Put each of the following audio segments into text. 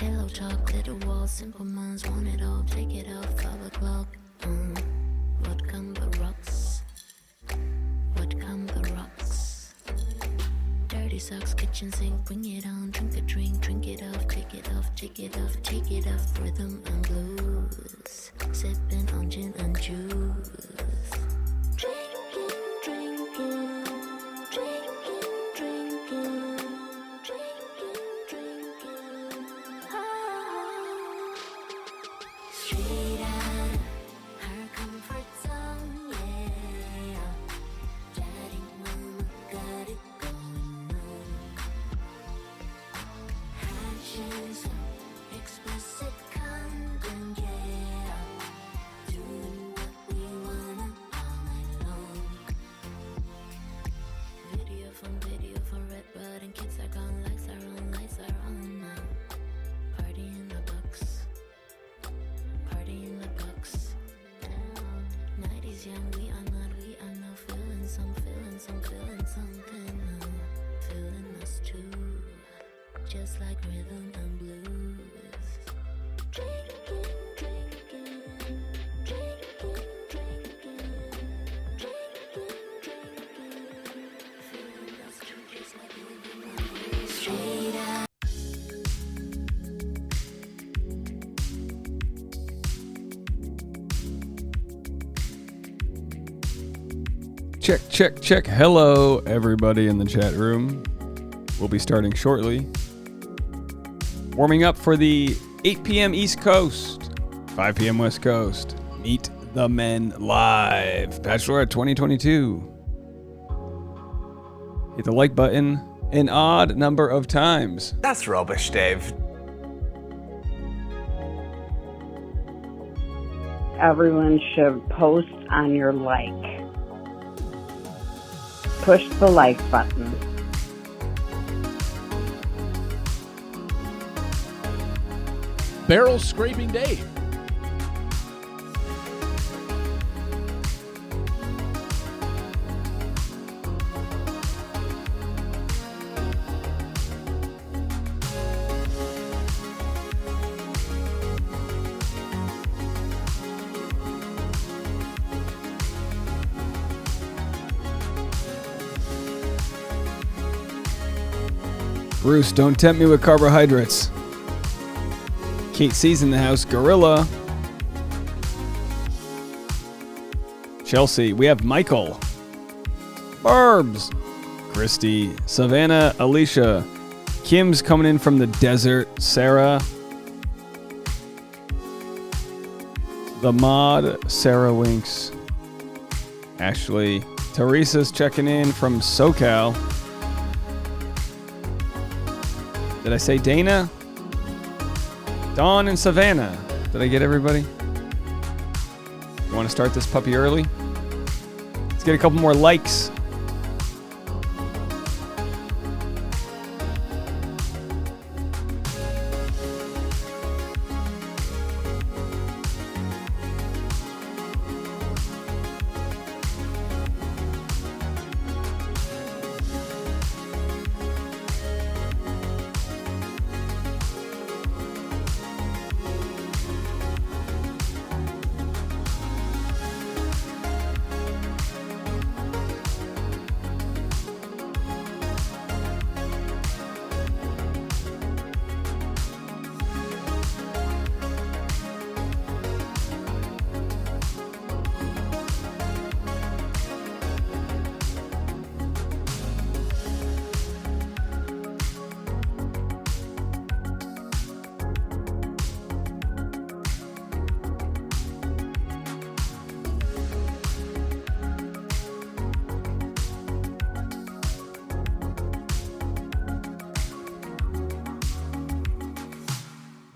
Pillow talk, little walls, simple minds want it all. Take it off, 5 o'clock. What come the rocks? What come the rocks? Dirty socks, kitchen sink, bring it on. Drink a drink it off, take it off, take it off, take it off. Rhythm and blues, sipping on gin and juice. Drinking, drinking, drinking, drinking, drinking, drinking. Straight out her comfort zone, yeah. Daddy, mama got it going on. Hatches, explicit content, yeah. Doing what we wanna all night long. Video from red button, kids are gone, lights are on now. Party in the box. Party in the box. Night is young, we are not feeling something. Feeling us too, just like rhythm and blues. Drinking, drinking, drinking, drinking, drinking, feeling us too, just like rhythm and blues. Straight out. Check. Hello, everybody in the chat room. We'll be starting shortly. Warming up for the 8 p.m. East Coast, 5 p.m. West Coast. Meet the Men Live. Bachelorette 2022. Hit the like button an odd number of times. That's rubbish, Dave. Everyone should post on your like. Push the like button. Barrel Scraping Dave. Bruce, don't tempt me with carbohydrates. Kate C's in the house. Gorilla. Chelsea. We have Michael. Barbs. Christy. Savannah. Alicia. Kim's coming in from the desert. Sarah. The Mod. Sarah Winks. Ashley. Teresa's checking in from SoCal. Did I say Dana? Dawn and Savannah. Did I get everybody? You want to start this puppy early? Let's get a couple more likes.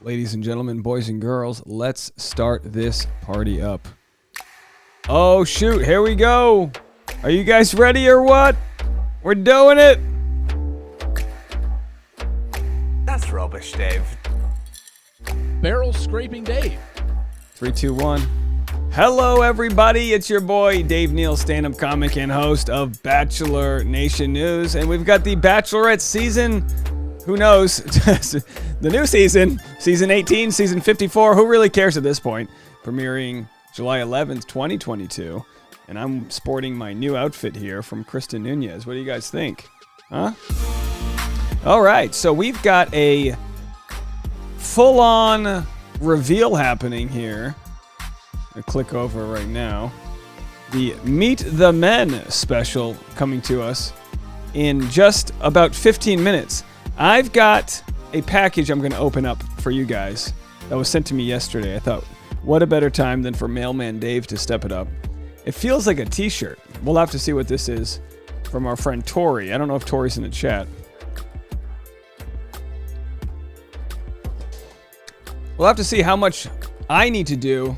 Ladies and gentlemen, boys and girls, let's start this party up. Oh, shoot. Here we go. Are you guys ready or what? We're doing it. That's rubbish, Dave. Barrel Scraping Dave. 3, 2, 1. Hello, everybody. It's your boy, Dave Neal, stand-up comic and host of Bachelor Nation News. And we've got the Bachelorette season who knows? The new season, season 18, season 54. Who really cares at this point? Premiering July 11th, 2022. And I'm sporting my new outfit here from Kristen Nunez. What do you guys think? Huh? All right, so we've got a full-on reveal happening here. I'll click over right now. The Meet the Men special coming to us in just about 15 minutes. I've got a package I'm going to open up for you guys that was sent to me yesterday. I thought, what a better time than for Mailman Dave to step it up. It feels like a t-shirt. We'll have to see what this is from our friend Tori. I don't know if Tori's in the chat. We'll have to see how much I need to do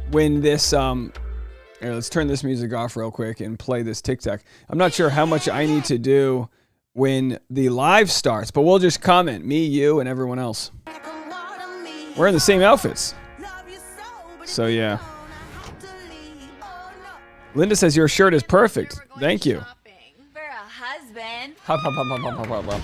when this... Here, let's turn this music off real quick and play this TikTok. I'm not sure how much I need to do when the live starts, but we'll just comment. Me, you, and everyone else. We're in the same outfits. So, yeah. Linda says your shirt is perfect. Thank you. For a husband. Hop, hop, hop, hop, hop, hop, hop, hop.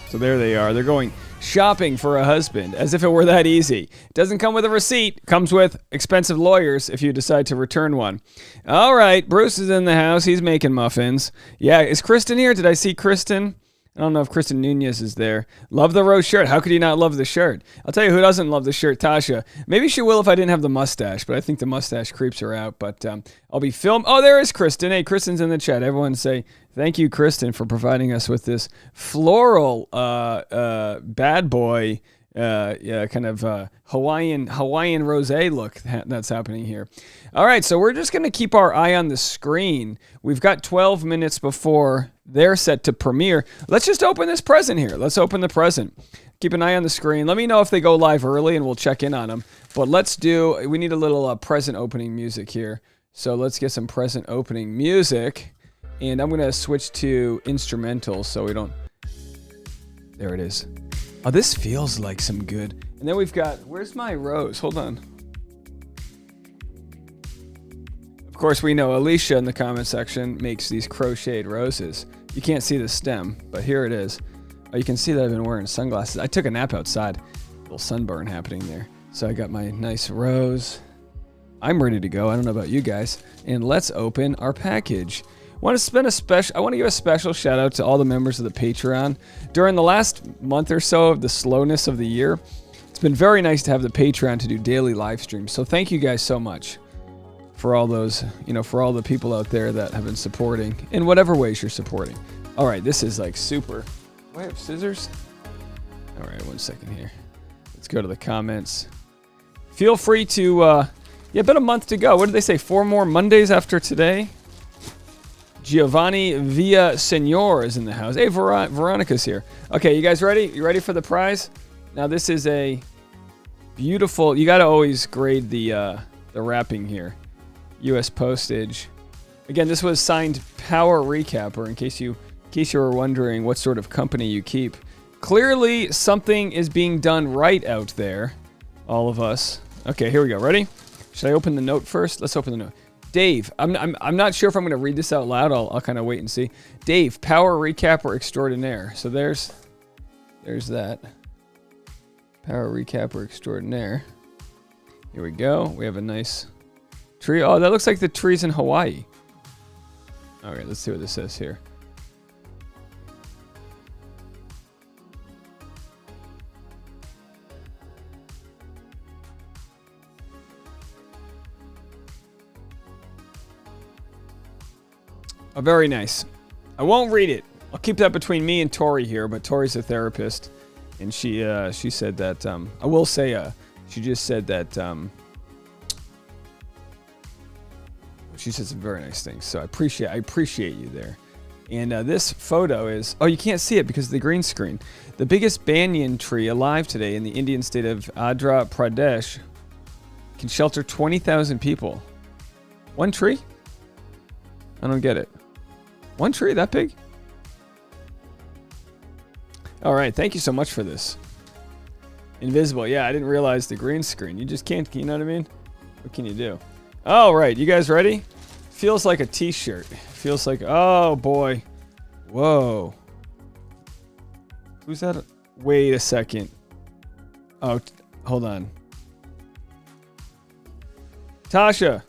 So there they are. They're going shopping for a husband, as if it were that easy. It doesn't come with a receipt. Comes with expensive lawyers if you decide to return one. All right, Bruce is in the house. He's making muffins. Yeah, is Kristen here? Did I see Kristen? I don't know if Kristen Nunez is there. Love the rose shirt. How could you not love the shirt? I'll tell you who doesn't love the shirt, Tasha. Maybe she will if I didn't have the mustache, but I think the mustache creeps her out. But I'll be filmed. Oh, there is Kristen. Hey, Kristen's in the chat. Everyone say thank you, Kristen, for providing us with this floral bad boy kind of Hawaiian rosé look that's happening here. All right, so we're just going to keep our eye on the screen. We've got 12 minutes before they're set to premiere. Let's just open this present here. Let's open the present. Keep an eye on the screen. Let me know if they go live early, and we'll check in on them. But we need a little present opening music here. So let's get some present opening music. And I'm going to switch to instrumental so we don't... There it is. Oh, this feels like some good. And then we've got... Where's my rose? Hold on. Of course, we know Alicia in the comment section makes these crocheted roses. You can't see the stem, but here it is. Oh, you can see that I've been wearing sunglasses. I took a nap outside. A little sunburn happening there. So I got my nice rose. I'm ready to go. I don't know about you guys. And let's open our package. I want to give a special shout out to all the members of the Patreon. During the last month or so of the slowness of the year, it's been very nice to have the Patreon to do daily live streams. So thank you guys so much for all those, for all the people out there that have been supporting in whatever ways you're supporting. All right, this is like super. Do I have scissors? All right, 1 second here. Let's go to the comments. Feel free to, about a month to go. What did they say? 4 more Mondays after today? Giovanni Villasenor is in the house. Hey, Veronica's here. Okay, you guys ready? You ready for the prize? Now, this is a beautiful... You got to always grade the wrapping here. U.S. postage. Again, this was signed Power Recapper, in case you were wondering what sort of company you keep. Clearly, something is being done right out there. All of us. Okay, here we go. Ready? Should I open the note first? Let's open the note. Dave, I'm not sure if I'm going to read this out loud. I'll kind of wait and see. Dave, Power Recapper Extraordinaire. So there's that. Power Recapper Extraordinaire. Here we go. We have a nice tree. Oh, that looks like the trees in Hawaii. All right, let's see what this says here. Oh, very nice. I won't read it. I'll keep that between me and Tori here, but Tori's a therapist, and she said that, I will say, she just said that, she said some very nice things, so I appreciate you there. And this photo is, oh, you can't see it because of the green screen. The biggest banyan tree alive today in the Indian state of Andhra Pradesh can shelter 20,000 people. One tree? I don't get it. One tree that big? All right, thank you so much for this. Invisible, yeah, I didn't realize the green screen. You just can't, you know what I mean? What can you do? All right, you guys ready? Feels like a t-shirt. Feels like, oh boy. Whoa. Who's that? Wait a second. Oh, hold on. Tasha.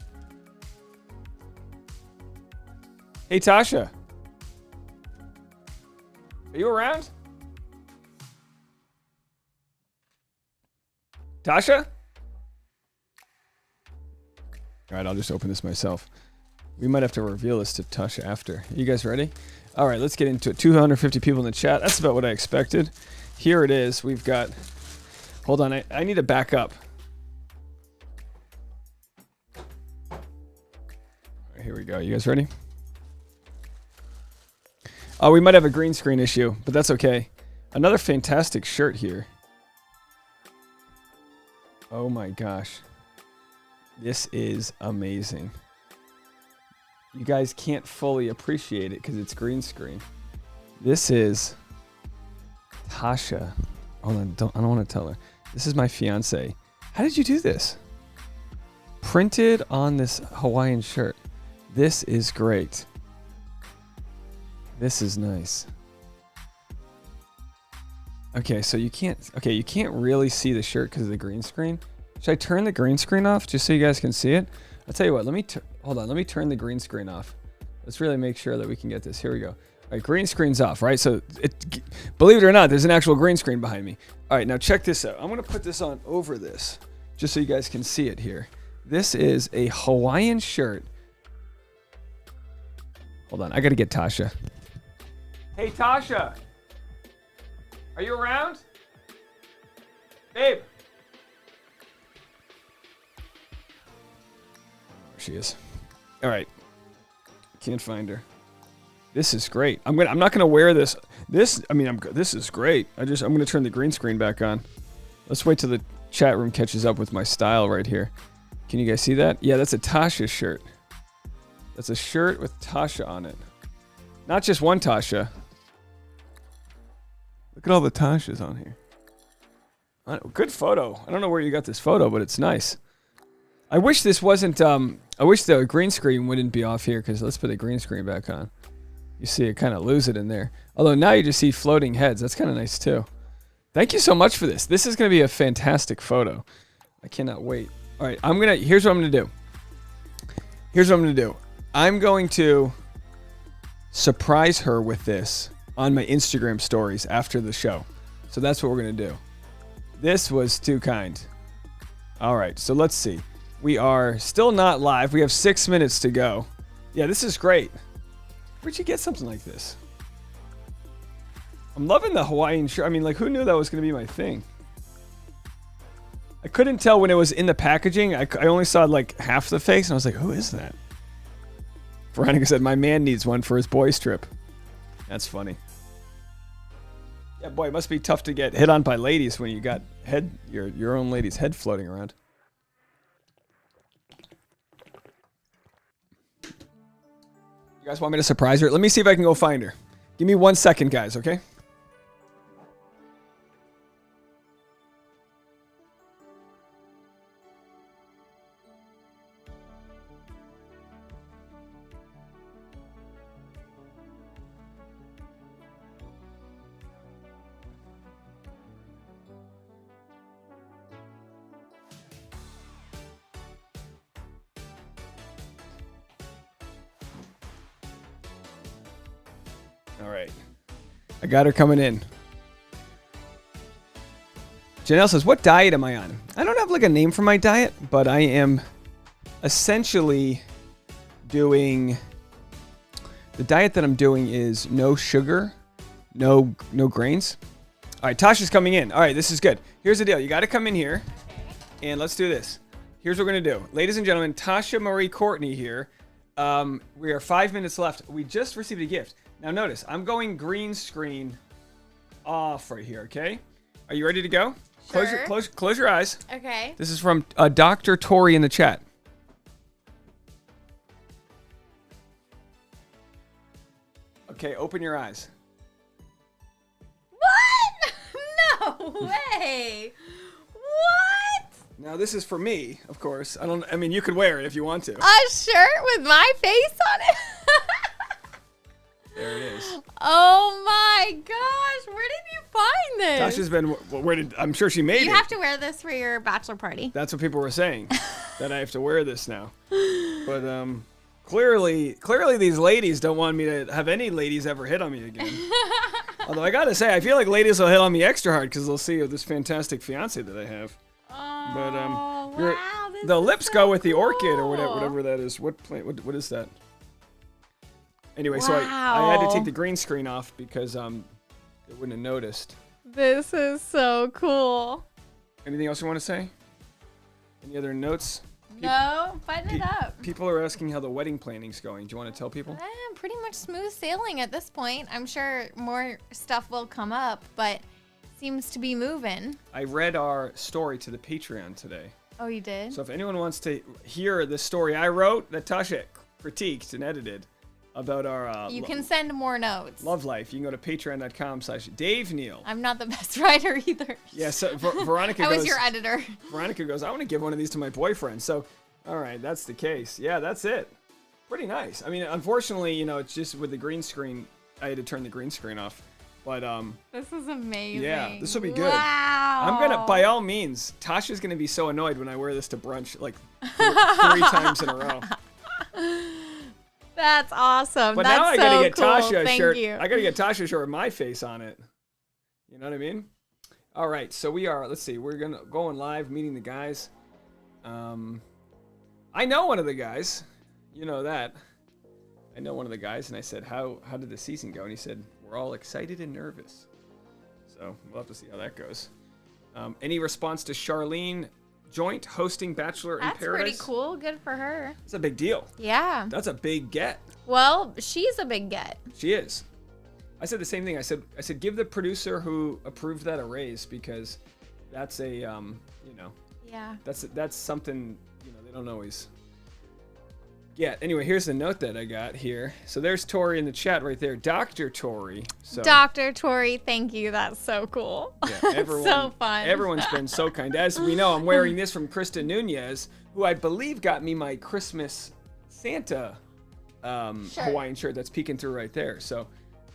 Hey, Tasha. Are you around? Tasha? All right, I'll just open this myself. We might have to reveal this to Tasha after. You guys ready? All right, let's get into it. 250 people in the chat. That's about what I expected. Here it is. We've got... Hold on. I need to back up. All right, here we go. You guys ready? Oh, we might have a green screen issue, but that's okay. Another fantastic shirt here. Oh my gosh. This is amazing. You guys can't fully appreciate it because it's green screen. This is Tasha. Hold on, I don't want to tell her. This is my fiance. How did you do this? Printed on this Hawaiian shirt. This is great. This is nice. Okay, so you can't really see the shirt because of the green screen. Should I turn the green screen off just so you guys can see it? I'll tell you what, hold on, let me turn the green screen off. Let's really make sure that we can get this. Here we go. All right, green screen's off, right? So, believe it or not, there's an actual green screen behind me. All right, now check this out. I'm going to put this on over this just so you guys can see it here. This is a Hawaiian shirt. Hold on, I got to get Tasha. Hey, Tasha. Are you around? Babe. There she is. All right. Can't find her. This is great. I'm not gonna wear this. This is great. I'm gonna turn the green screen back on. Let's wait till the chat room catches up with my style right here. Can you guys see that? Yeah, that's a Tasha shirt. That's a shirt with Tasha on it. Not just one Tasha. Look at all the Tashas on here. Good photo. I don't know where you got this photo, but it's nice. I wish this wasn't, I wish the green screen wouldn't be off here, because let's put the green screen back on. You see it kind of lose it in there. Although now you just see floating heads. That's kind of nice too. Thank you so much for this. This is going to be a fantastic photo. I cannot wait. All right, here's what I'm going to do. I'm going to surprise her with this on my Instagram stories after the show. So that's what we're going to do. This was too kind. All right, so let's see. We are still not live. We have 6 minutes to go. Yeah, this is great. Where'd you get something like this? I'm loving the Hawaiian shirt. I mean, like, who knew that was going to be my thing? I couldn't tell when it was in the packaging. I only saw like half the face, and I was like, who is that? Veronica said, my man needs one for his boys trip. That's funny. Yeah, boy, it must be tough to get hit on by ladies when you got your own lady's head floating around. You guys want me to surprise her? Let me see if I can go find her. Give me 1 second, guys, okay? All right. I got her coming in. Janelle says, what diet am I on? I don't have like a name for my diet, but I am essentially doing... The diet that I'm doing is no sugar, no grains. All right, Tasha's coming in. All right, this is good. Here's the deal. You got to come in here, and let's do this. Here's what we're going to do. Ladies and gentlemen, Tasha Marie Courtney here. We are 5 minutes left. We just received a gift. Now notice, I'm going green screen off right here, okay? Are you ready to go? Sure. Close your eyes. Okay. This is from Dr. Tori in the chat. Okay, open your eyes. What? No way. What? Now this is for me, of course. I mean, you could wear it if you want to. A shirt with my face on it? There it is. Oh my gosh, where did you find this? Tasha's been, I'm sure she made it. You have to wear this for your bachelor party. That's what people were saying, that I have to wear this now. But clearly these ladies don't want me to have any ladies ever hit on me again. Although I gotta say, I feel like ladies will hit on me extra hard because they'll see this fantastic fiance that I have. Oh, But wow, this the is lips so go with the orchid or cool. whatever that is. What what is that? Anyway, so I had to take the green screen off because they wouldn't have noticed. This is so cool. Anything else you want to say? Any other notes? No, button it up. People are asking how the wedding planning's going. Do you want to tell people? Pretty much smooth sailing at this point. I'm sure more stuff will come up, but seems to be moving. I read our story to the Patreon today. Oh, you did? So if anyone wants to hear the story I wrote that Tasha critiqued and edited about our you can send more notes. love life, you can go to patreon.com/Dave Neal. I'm not the best writer either. Yeah, so Veronica I goes, was your editor. Veronica goes, I want to give one of these to my boyfriend. So, all right, that's the case. Yeah, that's it. Pretty nice. I mean, unfortunately, it's just with the green screen, I had to turn the green screen off. But This is amazing. yeah, this will be good. Wow. I'm gonna, by all means, Tasha's gonna be so annoyed when I wear this to brunch like 3 times in a row. That's awesome. But That's now I gotta so get cool. Tasha a Thank shirt. you. I gotta get Tasha a shirt with my face on it. You know what I mean? All right, so we are. Let's see. We're gonna go on live, meeting the guys. I know one of the guys. You know that. I know one of the guys, and I said, "How did the season go?" And he said, "We're all excited and nervous." So we'll have to see how that goes. Any response to Charlene Joint hosting Bachelor in That's Paradise? pretty cool. Good for her. It's a big deal. Yeah. That's a big get. Well, she's a big get. She is. I said the same thing. I said give the producer who approved that a raise because that's a Yeah. that's something they don't always get. Anyway, here's the note that I got here. So there's Tori in the chat right there, Dr. Tori. So Dr. Tori, thank you. That's so cool. yeah, everyone, so fun. Everyone's been so kind. As we know, I'm wearing this from Krista Nunez, who I believe got me my Christmas Santa Hawaiian shirt that's peeking through right there. So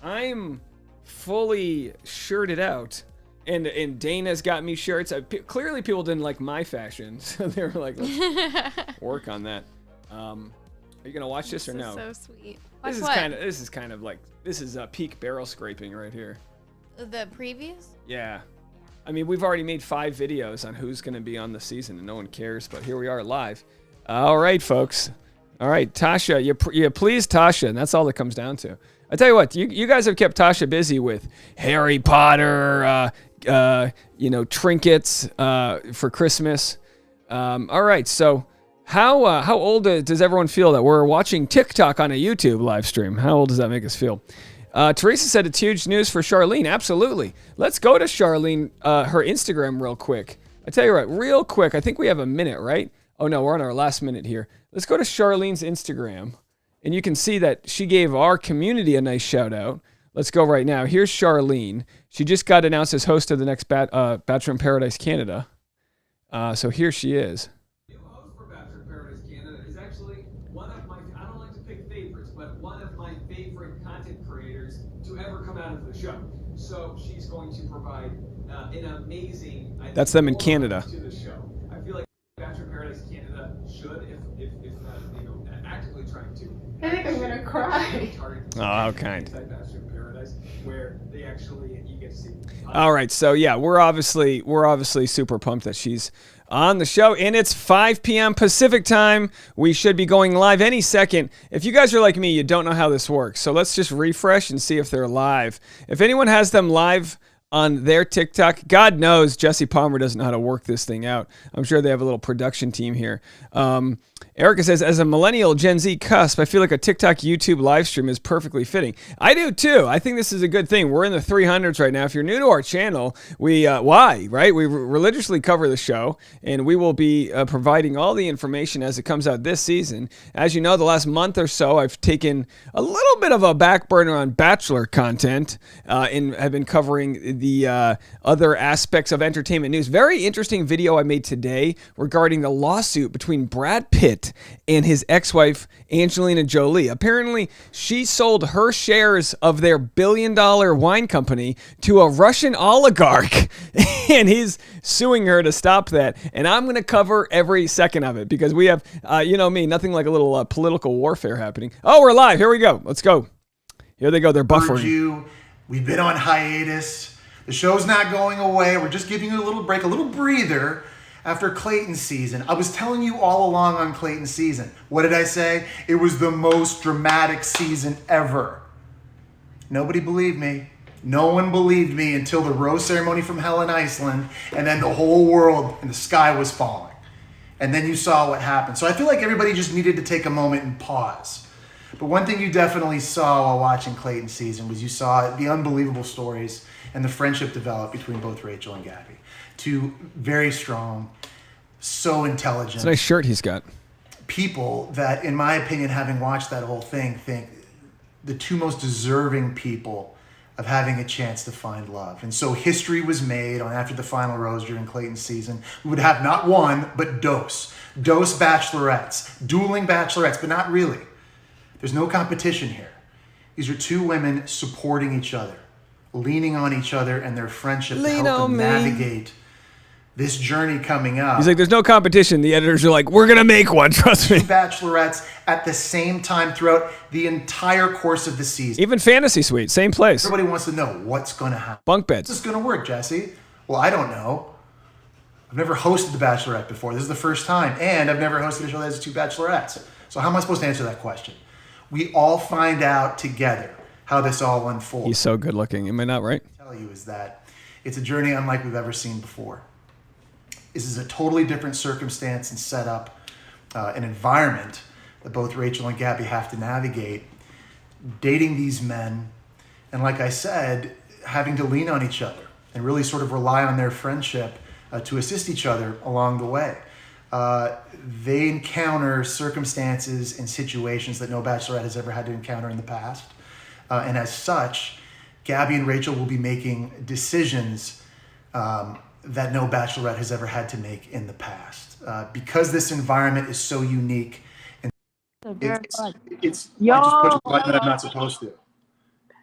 I'm fully shirted out. And Dana's got me shirts. Clearly people didn't like my fashion, so they were like, let's work on that. Are you gonna watch this or no? This is so sweet. This Watch is kind of like peak barrel scraping right here. the previews? Yeah. I mean, we've already made 5 videos on who's gonna be on the season, and no one cares. But here we are live. All right, folks. All right, Tasha, you please Tasha, and that's all that comes down to. I tell you what, you guys have kept Tasha busy with Harry Potter, trinkets for Christmas. All right, so. How old does everyone feel that we're watching TikTok on a YouTube live stream? How old does that make us feel? Teresa said it's huge news for Charlene. Absolutely. Let's go to Charlene, her Instagram real quick. I tell you what, real quick. I think we have a minute, right? Oh, no, we're on our last minute here. Let's go to Charlene's Instagram, and you can see that she gave our community a nice shout out. Let's go right now. Here's Charlene. She just got announced as host of the next Bachelor in Paradise Canada. So here she is. So she's going to provide an amazing. That's them in Canada. To the show. I feel like Bachelor in Paradise Canada should, if actively trying to. I think I'm gonna cry. Oh, how kind. Bachelor in Paradise, where they actually you get to see. All right, so yeah, we're obviously super pumped that she's on the show, and it's 5 p.m. Pacific time. We should be going live any second. If you guys are like me, you don't know how this works. So let's just refresh and see if they're live. If anyone has them live on their TikTok, God knows Jessie Palmer doesn't know how to work this thing out. I'm sure they have a little production team here. Erica says, as a millennial Gen Z cusp, I feel like a TikTok YouTube live stream is perfectly fitting. I do too. I think this is a good thing. We're in the 300s right now. If you're new to our channel, we religiously cover the show, and we will be providing all the information as it comes out this season. As you know, the last month or so, I've taken a little bit of a back burner on Bachelor content and have been covering the other aspects of entertainment news. Very interesting video I made today regarding the lawsuit between Brad Pitt and his ex-wife, Angelina Jolie. Apparently, she sold her shares of their billion-dollar wine company to a Russian oligarch, and he's suing her to stop that. And I'm going to cover every second of it because we have, you know me, nothing like a little political warfare happening. Oh, we're live. Here we go. Let's go. Here they go. They're buffering. We've been on hiatus. The show's not going away. We're just giving you a little break, a little breather after Clayton's season. I was telling you all along on Clayton's season. What did I say? It was the most dramatic season ever. Nobody believed me. No one believed me until the rose ceremony from hell in Iceland, and then the whole world and the sky was falling. And then you saw what happened. So I feel like everybody just needed to take a moment and pause. But one thing you definitely saw while watching Clayton's season was you saw the unbelievable stories and the friendship develop between both Rachel and Gabby. Two very strong, so intelligent. It's a nice shirt he's got. People that, in my opinion, having watched that whole thing, think the two most deserving people of having a chance to find love. And so history was made on after the final rose during Clayton's season. We would have not one, but dose bachelorettes, dueling bachelorettes, but not really. There's no competition here. These are two women supporting each other, leaning on each other and their friendship to help them navigate this journey coming up. He's like, there's no competition. The editors are like, we're going to make one, trust me. Two bachelorettes at the same time throughout the entire course of the season. Even Fantasy Suite, same place. Everybody wants to know what's going to happen. Bunk beds. How's this going to work, Jesse? Well, I don't know. I've never hosted The Bachelorette before. This is the first time. And I've never hosted a show that has two bachelorettes. So how am I supposed to answer that question? We all find out together how this all unfolds. He's so good looking. Am I not right? What I tell you is that it's a journey unlike we've ever seen before. This is a totally different circumstance and setup, an environment that both Rachel and Gabby have to navigate. Dating these men, and like I said, having to lean on each other and really sort of rely on their friendship to assist each other along the way. They encounter circumstances and situations that no bachelorette has ever had to encounter in the past. And as such, Gabby and Rachel will be making decisions that no bachelorette has ever had to make in the past. Because this environment is so unique. And I just pushed a button that I'm not supposed to.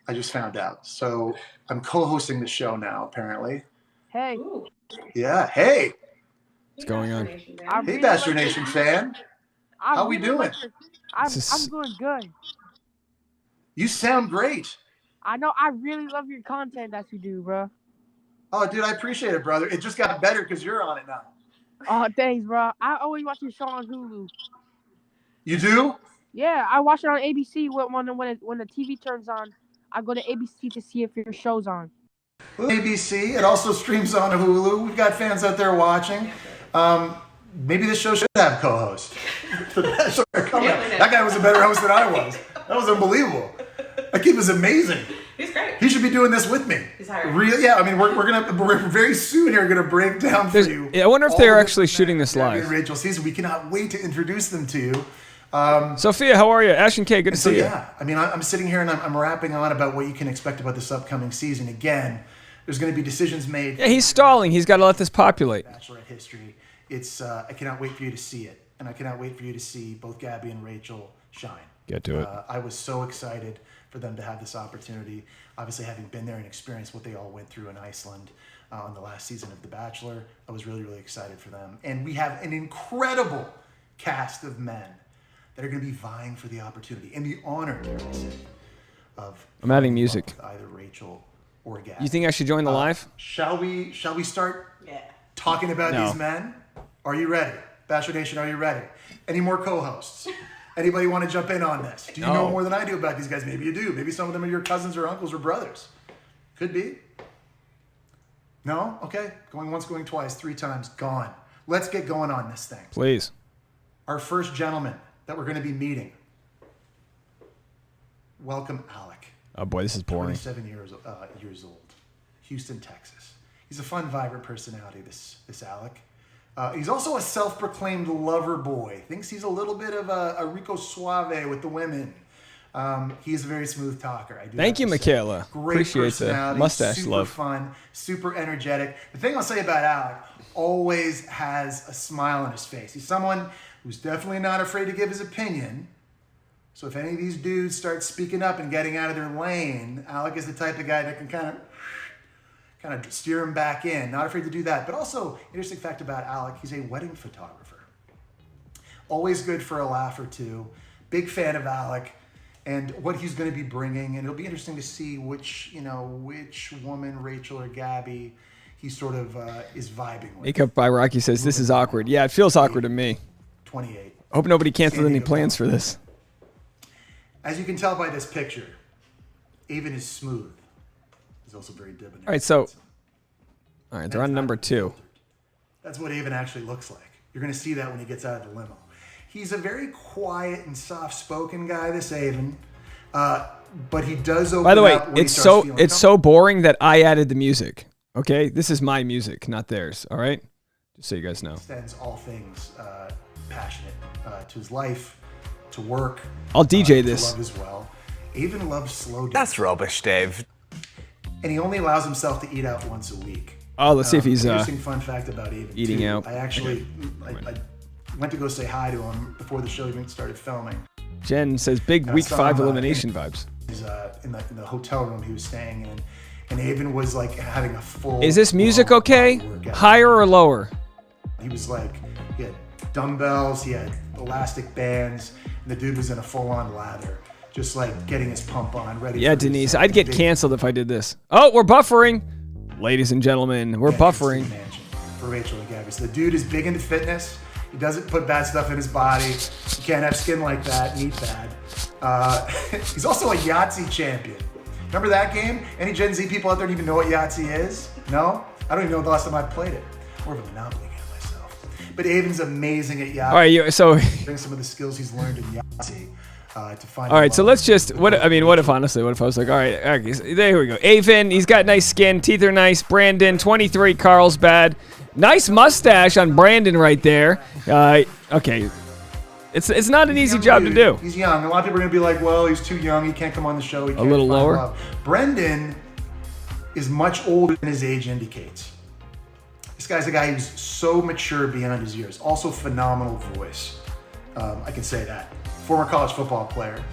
I just found out. So I'm co-hosting the show now, apparently. Hey. Yeah, hey. What's going on? Hey, Bachelor Nation fan. How we doing? I'm doing good. You sound great. I know. I really love your content that you do, bro. Oh, dude, I appreciate it, brother. It just got better because you're on it now. Oh, thanks, bro. I always watch your show on Hulu. You do? Yeah, I watch it on ABC when the TV turns on. I go to ABC to see if your show's on. ABC. It also streams on Hulu. We've got fans out there watching. Maybe this show should have a co-host. That guy was a better host than I was. That was unbelievable. That kid was amazing. He's great. He should be doing this with me. He's hired. Really? Yeah. I mean, we're very soon here gonna break down for you. I wonder if they're actually shooting this live. Rachel season. We cannot wait to introduce them to you. Sophia, how are you? Ash and Kay, good to see you. Yeah, I mean, I'm sitting here and I'm rapping on about what you can expect about this upcoming season. Again, there's going to be decisions made. Yeah, he's stalling. He's got to let this populate. Bachelorette history. It's I cannot wait for you to see it, and I cannot wait for you to see both Gabby and Rachel shine. Get to it. I was so excited for them to have this opportunity. Obviously, having been there and experienced what they all went through in Iceland on the last season of The Bachelor, I was really, really excited for them. And we have an incredible cast of men that are going to be vying for the opportunity and the honor, dare I say, of I'm adding music. Either Rachel or Gabby. You think I should join the live? Shall we start talking about these men? Are you ready? Bachelor Nation, are you ready? Any more co-hosts? Anybody want to jump in on this? Do you know more than I do about these guys? Maybe you do. Maybe some of them are your cousins or uncles or brothers. Could be. No? Okay. Going once, going twice, 3 times, gone. Let's get going on this thing. Please. Our first gentleman that we're going to be meeting. Welcome, Alec. Oh boy, this is boring. 27 years old. Houston, Texas. He's a fun, vibrant personality, this Alec. He's also a self-proclaimed lover boy. Thinks he's a little bit of a Rico Suave with the women. He's a very smooth talker. I do Thank have you, to say. Michaela. Great Appreciate the personality, mustache super love. fun, super energetic. The thing I'll say about Alec, always has a smile on his face. He's someone who's definitely not afraid to give his opinion. So if any of these dudes start speaking up and getting out of their lane, Alec is the type of guy that can kind of steer him back in. Not afraid to do that. But also, interesting fact about Alec, he's a wedding photographer. Always good for a laugh or two. Big fan of Alec and what he's going to be bringing. And it'll be interesting to see which woman, Rachel or Gabby, he sort of is vibing with. Makeup by Rocky says, this is awkward. Yeah, it feels awkward to me. 28. I hope nobody canceled any plans for this. As you can tell by this picture, Avon is smooth. He's also very debonair. All right, they're on number 2. That's what Avon actually looks like. You're going to see that when he gets out of the limo. He's a very quiet and soft-spoken guy, this Avon. But he does open By the way, up when it's he starts feeling so boring that I added the music. Okay, this is my music, not theirs. All right, just so you guys know. Extends all things passionate to his life, to work. I'll DJ to this. love as well. Avon loves slow down. That's rubbish, Dave. And he only allows himself to eat out once a week. Oh, let's see if he's interesting fun fact about Avon eating too. out. I actually I went to go say hi to him before the show even started filming. Jen says big week 5 elimination vibes. He's in the hotel room he was staying in, and Avon was like having a full. Is this music okay? workout. Higher or lower? He was like, he had dumbbells, he had elastic bands, and the dude was in a full-on lather, just like getting his pump on, ready. Yeah, for Denise, his, I'd get big canceled if I did this. Oh, we're buffering. Ladies and gentlemen, we're entrance to buffering. the mansion for Rachel and Gabby. So the dude is big into fitness. He doesn't put bad stuff in his body. You can't have skin like that and eat bad. He's also a Yahtzee champion. Remember that game? Any Gen Z people out there don't even know what Yahtzee is? No? I don't even know the last time I played it. More of a Monopoly game myself. But Avon's amazing at Yahtzee. All right, so Bring some of the skills he's learned in Yahtzee to find. all right, so let's just what if I was like, all right, there we go. Avon, he's got nice skin, teeth are nice. Brandon, 23, Carlsbad, nice mustache on Brandon right there. Okay, it's not an easy job to do. He's young. A lot of people are gonna be like, well, he's too young. He can't come on the show. He can't little find lower? love. Brendan is much older than his age indicates. This guy's a guy who's so mature beyond his years. Also phenomenal voice. I can say that. Former college football player.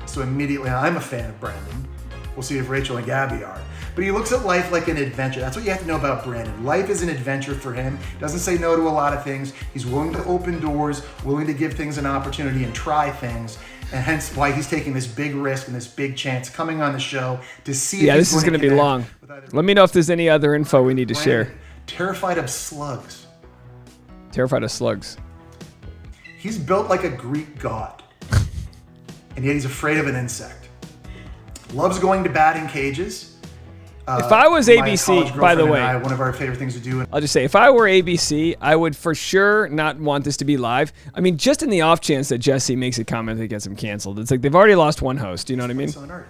So immediately, I'm a fan of Brandon. We'll see if Rachel and Gabby are. But he looks at life like an adventure. That's what you have to know about Brandon. Life is an adventure for him. Doesn't say no to a lot of things. He's willing to open doors, willing to give things an opportunity and try things. And hence why he's taking this big risk and this big chance coming on the show to see Yeah, if this is going to be long. Let me know if there's any other info we need to share. Terrified of slugs. Terrified of slugs. He's built like a Greek god. And yet he's afraid of an insect. Loves going to batting cages. If I was My ABC, college by the girlfriend way, and I, one of our favorite things to do. I'll just say, if I were ABC, I would for sure not want this to be live. I mean, just in the off chance that Jessie makes a comment that gets him canceled. It's like they've already lost one host. You know what I mean? On Earth.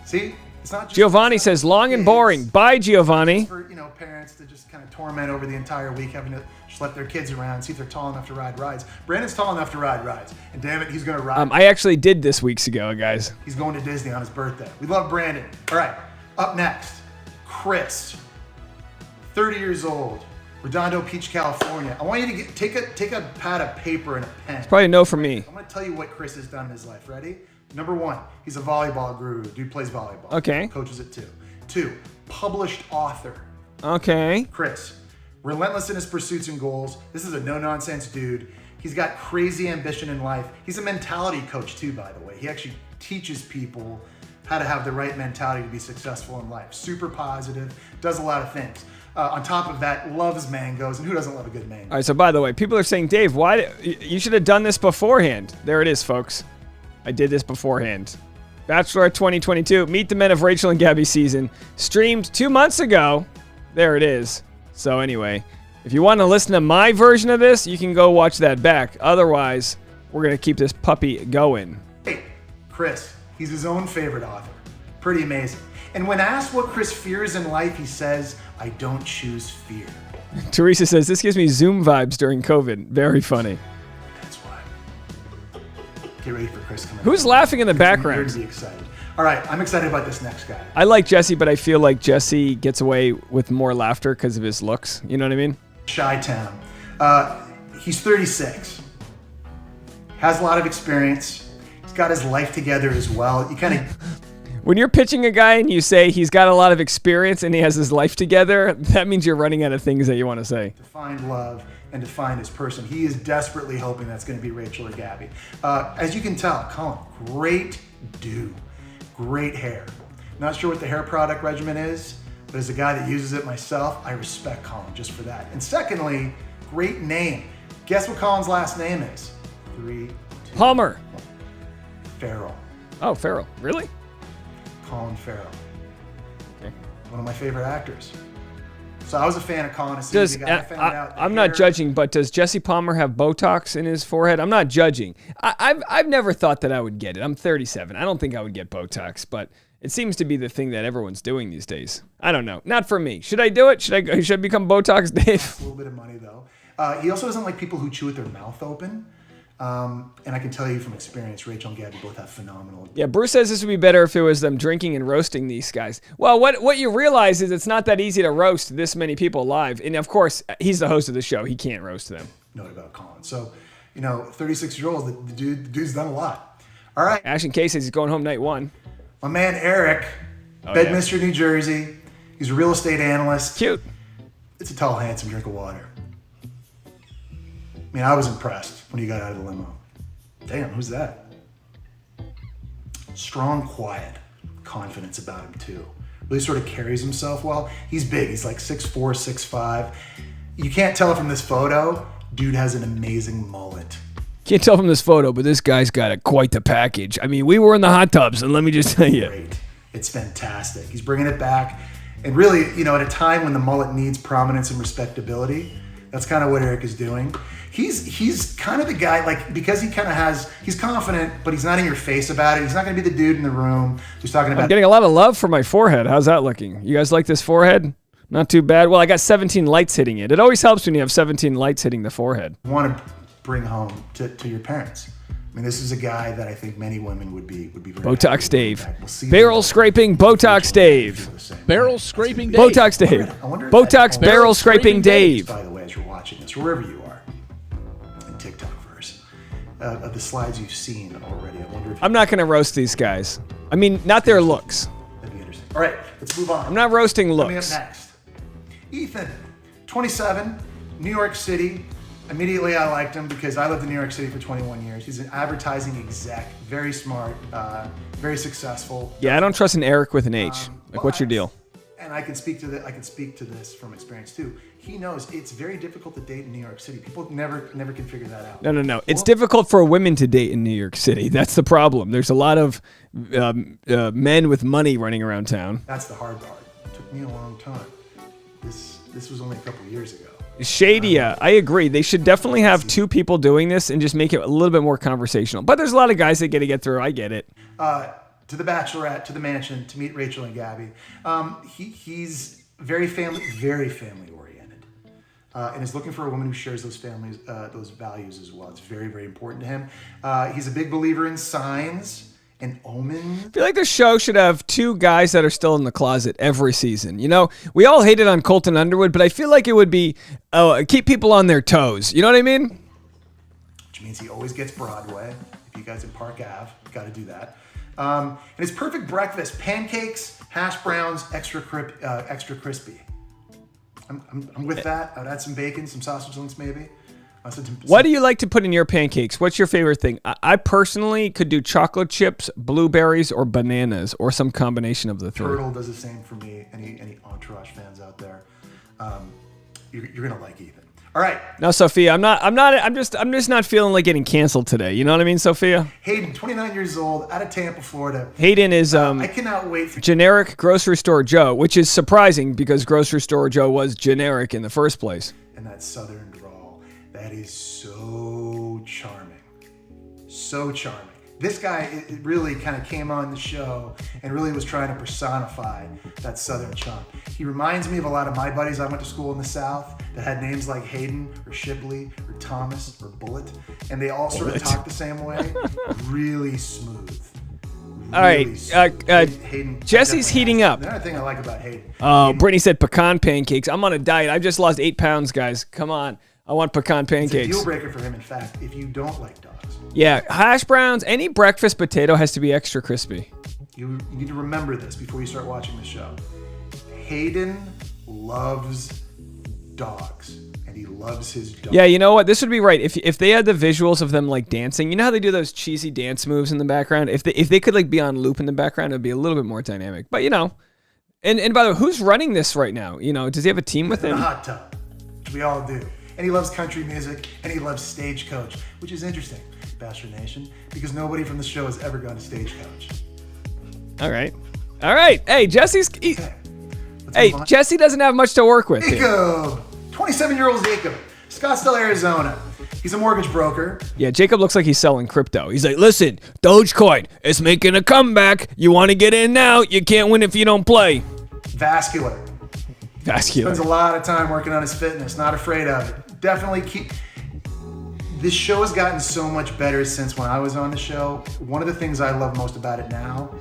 See, it's not just Giovanni says, long and boring. Bye, Giovanni. For parents to just kind of torment over the entire week, having to just let their kids around, see if they're tall enough to ride rides. Brandon's tall enough to ride rides, and damn it, he's gonna ride. I actually did this weeks ago, guys. He's going to Disney on his birthday. We love Brandon. All right, up next, Chris, 30 years old, Redondo Beach, California. I want you to take a pad of paper and a pen. Probably no for me. I'm gonna tell you what Chris has done in his life. Ready? Number 1, he's a volleyball guru. Dude plays volleyball. Okay. Coaches it too. 2, published author. Okay. Chris, relentless in his pursuits and goals. This is a no-nonsense dude. He's got crazy ambition in life. He's a mentality coach too, by the way. He actually teaches people how to have the right mentality to be successful in life. Super positive, does a lot of things. On top of that, loves mangoes, and who doesn't love a good mango? All right, so by the way, people are saying, Dave, you should have done this beforehand. There it is, folks. I did this beforehand. Bachelorette 2022, Meet the Men of Rachel and Gabby season, streamed 2 months ago. There it is. So anyway, if you want to listen to my version of this, you can go watch that back. Otherwise, we're going to keep this puppy going. Hey, Chris, he's his own favorite author. Pretty amazing. And when asked what Chris fears in life, he says, I don't choose fear. Teresa says, this gives me Zoom vibes during COVID. Very funny. That's why. Get ready for Chris coming. Who's up. laughing in the You're background? to be excited. All right, I'm excited about this next guy. I like Jessie, but I feel like Jessie gets away with more laughter because of his looks. You know what I mean? Chi-Town. He's 36. Has a lot of experience. He's got his life together as well. You kind of When you're pitching a guy and you say he's got a lot of experience and he has his life together, that means you're running out of things that you want to say. to find love and to find his person. He is desperately hoping that's going to be Rachel or Gabby. As you can tell, Colin, great dude. Great hair. Not sure what the hair product regimen is, but as a guy that uses it myself, I respect Colin just for that. And secondly, great name. Guess what Colin's last name is? 3, 2, Palmer. Farrell. Oh, Farrell. Really? Colin Farrell. Okay. One of my favorite actors. So I was a fan of Colin as soon as he got. I found out that I'm not hair- judging, but does Jesse Palmer have Botox in his forehead? I'm not judging. I've never thought that I would get it. I'm 37. I don't think I would get Botox, but it seems to be the thing that everyone's doing these days. I don't know. Not for me. Should I do it? Should I become Botox Dave? A little bit of money though. He also doesn't like people who chew with their mouth open. And I can tell you from experience, Rachel and Gabby both have phenomenal. Yeah, Bruce says this would be better if it was them drinking and roasting these guys. Well, what you realize is it's not that easy to roast this many people live. And of course, he's the host of the show. He can't roast them. Note about Colin. So, 36-year-old, the dude's done a lot. All right. Ashton K says he's going home night one. My man Eric, Bedminster, New Jersey. He's a real estate analyst. Cute. It's a tall, handsome drink of water. I mean, I was impressed when he got out of the limo. Damn, who's that? Strong, quiet, confidence about him too. Really sort of carries himself well. He's big. He's like 6'4", 6'5". You can't tell from this photo. Dude has an amazing mullet. Can't tell from this photo, but this guy's got quite the package. I mean, we were in the hot tubs, and let me just tell you. Great. It's fantastic. He's bringing it back. And really, at a time when the mullet needs prominence and respectability, that's kind of what Eric is doing. He's kind of the guy, like, because he's confident, but he's not in your face about it. He's not going to be the dude in the room who's talking about. I'm getting a lot of love for my forehead. How's that looking? You guys like this forehead? Not too bad. Well, I got 17 lights hitting it. It always helps when you have 17 lights hitting the forehead. Want to bring home to your parents. I mean, this is a guy that I think many women would be very Botox Dave. We'll see Barrel scraping Botox Dave. Barrel scraping Dave. Botox Dave. Botox barrel scraping Dave. By the way, as you're watching this, wherever you are, in TikTokverse, of the slides you've seen already, I wonder if I'm not going to roast these guys. I mean, not their looks. that'd be interesting. All right, let's move on. I'm not roasting Coming up looks. next, Ethan, 27, New York City. Immediately I liked him because I lived in New York City for 21 years. He's an advertising exec, very smart, very successful. Yeah, I don't trust an Eric with an H. Like, what's your deal? And I can speak to this from experience too. He knows it's very difficult to date in New York City. People never can figure that out. No. It's difficult for women to date in New York City. That's the problem. There's a lot of men with money running around town. That's the hard part. It took me a long time. This was only a couple of years ago. Shady, I agree. They should definitely have two people doing this and just make it a little bit more conversational. But there's a lot of guys that get to get through. I get it. To the Bachelorette, to the mansion, to meet Rachel and Gabby. He's very family oriented, and is looking for a woman who shares those values as well. It's very, very important to him. He's a big believer in signs and omens. I feel like the show should have two guys that are still in the closet every season. We all hated on Colton Underwood, but I feel like it would be keep people on their toes. You know what I mean? Which means he always gets Broadway. If you guys in Park Ave, got to do that. And his perfect breakfast: pancakes, hash browns, extra crispy. I'm with that. I'd add some bacon, some sausage links maybe. What do you like to put in your pancakes? What's your favorite thing? I personally could do chocolate chips, blueberries, or bananas, or some combination of the three. Turtle does the same for me. Any Entourage fans out there, you're gonna like Ethan. All right. No, Sophia, I'm just not feeling like getting canceled today. You know what I mean, Sophia? Hayden, 29 years old, out of Tampa, Florida. Hayden is I cannot wait for generic grocery store Joe, which is surprising because grocery store Joe was generic in the first place. And that southern drawl. That is so charming. So charming. This guy it really kind of came on the show and really was trying to personify that Southern chunk. He reminds me of a lot of my buddies I went to school in the South that had names like Hayden or Shibley or Thomas or Bullet, and they all sort of talk the same way. Really smooth. All right, Hayden, Jesse's heating up. Another thing I like about Hayden. Brittany said pecan pancakes. I'm on a diet. I've just lost 8 pounds, guys. Come on. I want pecan pancakes. It's a deal breaker for him, in fact, if you don't like dogs. Yeah, hash browns, any breakfast potato has to be extra crispy. You need to remember this before you start watching the show. Hayden loves dogs, and he loves his dog. Yeah, you know what? This would be right. If they had the visuals of them like dancing, you know how they do those cheesy dance moves in the background? If they could like be on loop in the background, it'd be a little bit more dynamic. But you know, and by the way, who's running this right now? You know, does he have a team with him? In the hot tub, which we all do. And he loves country music, and he loves Stagecoach, which is interesting, Bachelor Nation, because nobody from the show has ever gone to Stagecoach. All right. Hey, Jesse's. Jesse doesn't have much to work with. Jacob, 27-year-old Jacob, Scottsdale, Arizona. He's a mortgage broker. Yeah, Jacob looks like he's selling crypto. He's like, listen, Dogecoin is making a comeback. You want to get in now? You can't win if you don't play. Vascular. Spends a lot of time working on his fitness. Not afraid of it. Definitely This show has gotten so much better since when I was on the show. One of the things I love most about it now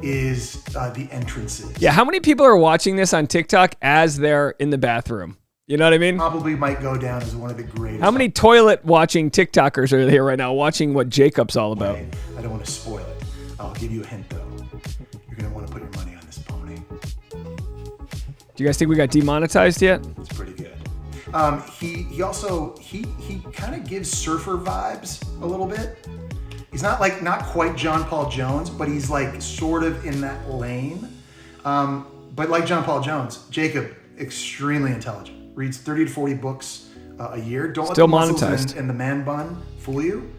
is the entrances. Yeah, how many people are watching this on TikTok as they're in the bathroom? You know what I mean? Probably might go down as one of the greatest. How many toilet watching TikTokers are here right now watching what Jacob's all about? I don't want to spoil it. I'll give you a hint though. You're going to want to put your money on this pony. Do you guys think we got demonetized yet? It's pretty good. He also kind of gives surfer vibes a little bit. He's not quite John Paul Jones, but he's like sort of in that lane. But like John Paul Jones, Jacob, extremely intelligent. Reads 30 to 40 books a year. Don't let the muscles and the man bun fool you.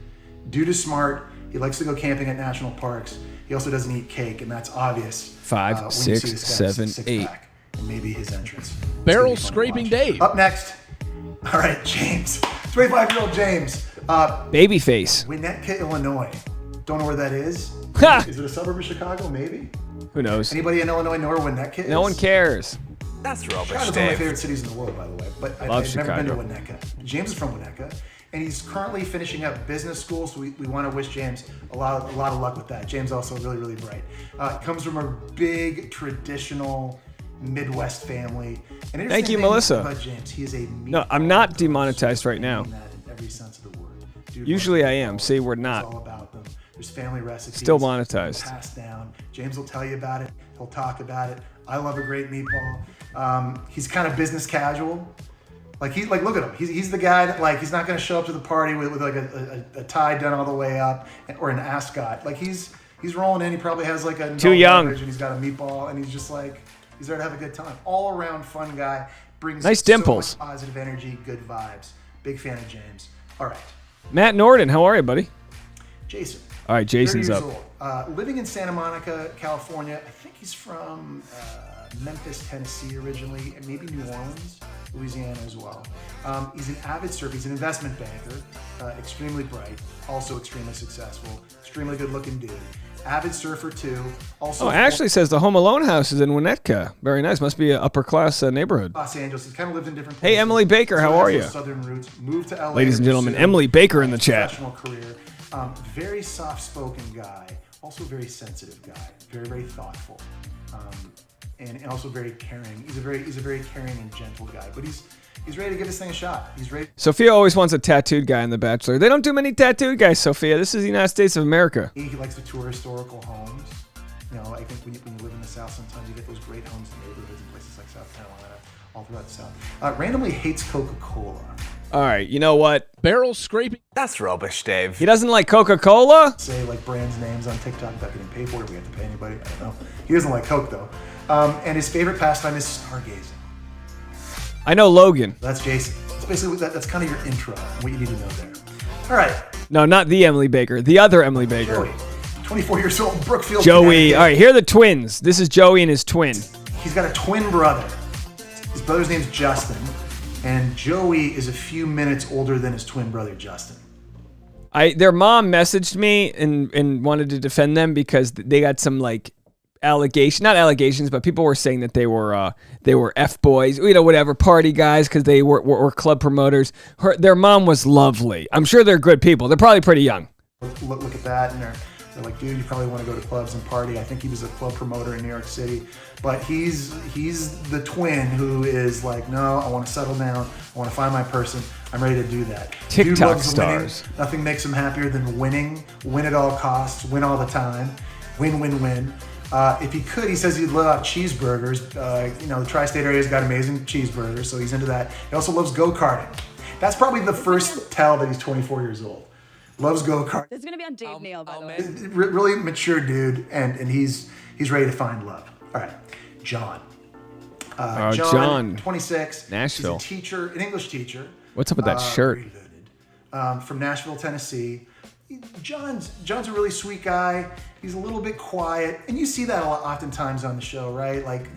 Dude is smart. He likes to go camping at national parks. He also doesn't eat cake, and that's obvious. 5, 6, 7, 8. And maybe his entrance. Barrel Scraping Dave. Up next. All right, James. 25-year-old James. Babyface. Winnetka, Illinois. Don't know where that is. Is it a suburb of Chicago? Maybe. Who knows? Anybody in Illinois know where Winnetka is? No one cares. That's rubbish, Chicago's one of my favorite cities in the world, by the way. But I've never been to Winnetka. James is from Winnetka, and he's currently finishing up business school, so we want to wish James a lot of luck with that. James also really, really bright. Comes from a big, traditional Midwest family. And thank you, Melissa. About James, he is a no, I'm not demonetized right now. In every sense of the word. Dude, usually I am. See, we're not. It's all about them. There's family recipes. Still monetized. Passed down. James will tell you about it. He'll talk about it. I love a great meatball. He's kind of business casual. Look at him. He's the guy that he's not going to show up to the party with like a tie done all the way up or an ascot. Like he's rolling in. He probably has like a too young, and he's got a meatball, and he's just like. He's there to have a good time. All around fun guy. Brings nice dimples. So much positive energy, good vibes. Big fan of James. All right. Matt Norden, how are you, buddy? Jason. All right, Jason's 30 up. years old. Living in Santa Monica, California. I think he's from Memphis, Tennessee originally, and maybe New Orleans, Louisiana as well. He's an avid surfer. He's an investment banker. Extremely bright. Also extremely successful. Extremely good-looking dude. Avid surfer too. Also, Ashley says the Home Alone house is in Winnetka. Very nice. Must be an upper class neighborhood. Los Angeles. He's kind of lived in different places. Hey, Emily Baker, how are you? Southern roots. Moved to LA. Ladies and gentlemen, Emily Baker in the chat. Professional career. Very soft-spoken guy. Also very sensitive guy. Very, very thoughtful. And also very caring. He's a very caring and gentle guy. But he's ready to give this thing a shot. He's ready. Sophia always wants a tattooed guy in The Bachelor. They don't do many tattooed guys, Sophia. This is the United States of America. He likes to tour historical homes. You know, I think when you live in the South, sometimes you get those great homes in neighborhoods in places like South Carolina, all throughout the South. Randomly hates Coca-Cola. All right, you know what? Barrel Scraping. That's rubbish, Dave. He doesn't like Coca-Cola? Say like brands names on TikTok without getting paid for it. We have to pay anybody. I don't know. He doesn't like Coke though. And his favorite pastime is stargazing. I know Logan. That's Jason. That's basically that's kind of your intro. What you need to know there. All right. No, not the Emily Baker. The other Emily Baker. Joey, 24 years old, Brookfield. Joey. All right, here are the twins. This is Joey and his twin. He's got a twin brother. His brother's name's Justin, and Joey is a few minutes older than his twin brother Justin. Their mom messaged me and wanted to defend them because they got some like not allegations, but people were saying that they were F boys, whatever, party guys, because they were club promoters. Their mom was lovely. I'm sure they're good people. They're probably pretty young. Look at that, and they're like, dude, you probably want to go to clubs and party. I think he was a club promoter in New York City, but he's the twin who is like, no, I want to settle down. I want to find my person. I'm ready to do that. TikTok Dude loves stars. Winning. Nothing makes him happier than winning. Win at all costs. Win all the time. Win, win, win. If he could, he says he'd love cheeseburgers. The tri-state area's got amazing cheeseburgers, so he's into that. He also loves go-karting. That's probably the first tell that he's 24 years old. Loves go-kart. This is gonna be on Dave Neal, by the way. Really mature dude, and he's ready to find love. All right, John. John, 26. Nashville. He's a teacher, an English teacher. What's up with that shirt? From Nashville, Tennessee. John's a really sweet guy. He's a little bit quiet, and you see that oftentimes on the show, right? Like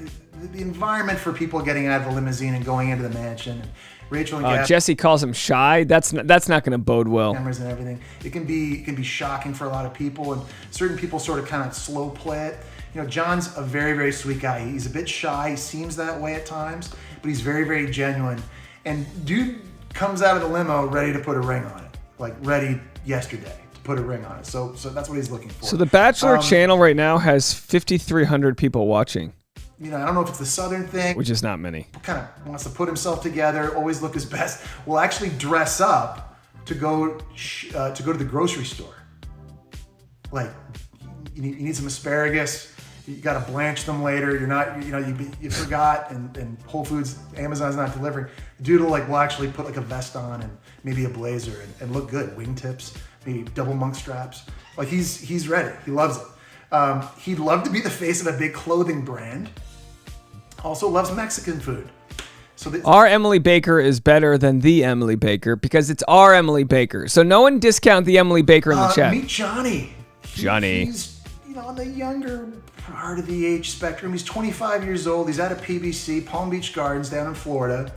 the environment for people getting out of the limousine and going into the mansion. Rachel and Gabby, Jessie calls him shy. That's not going to bode well. Cameras and everything. It can be shocking for a lot of people, and certain people sort of kind of slow play it. John's a very, very sweet guy. He's a bit shy. He seems that way at times, but he's very, very genuine. And dude comes out of the limo ready to put a ring on it, like ready yesterday to put a ring on it. So that's what he's looking for. So the Bachelor channel right now has 5,300 people watching. I don't know if it's the Southern thing, which is not many. Kind of wants to put himself together, always look his best. Will actually dress up to go to the grocery store. Like you need some asparagus. You got to blanch them later. You're not, you forgot, and Whole Foods, Amazon's not delivering. The dude will actually put like a vest on and maybe a blazer and look good. Wingtips, maybe double monk straps. Like he's ready. He loves it. He'd love to be the face of a big clothing brand. Also loves Mexican food. So our Emily Baker is better than the Emily Baker because it's our Emily Baker. So no one discount the Emily Baker in the chat. Meet Johnny. Johnny. He's on the younger part of the age spectrum. He's 25 years old. He's out of PBC, Palm Beach Gardens down in Florida.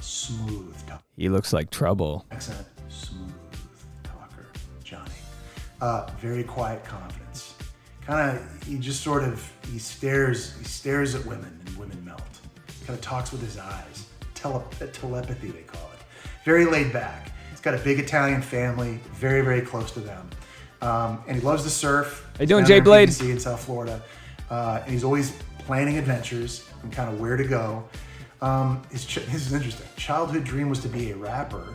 Smooth talker. He looks like trouble. Accent. Smooth talker. Johnny. Very quiet confidence. He just sort of, he stares at women and women melt. Kind of talks with his eyes. Telepathy, they call it. Very laid back. He's got a big Italian family, very, very close to them. And he loves to surf. How you doing, Jay Blade? In South Florida. And he's always planning adventures and kind of where to go. This is interesting. Childhood dream was to be a rapper.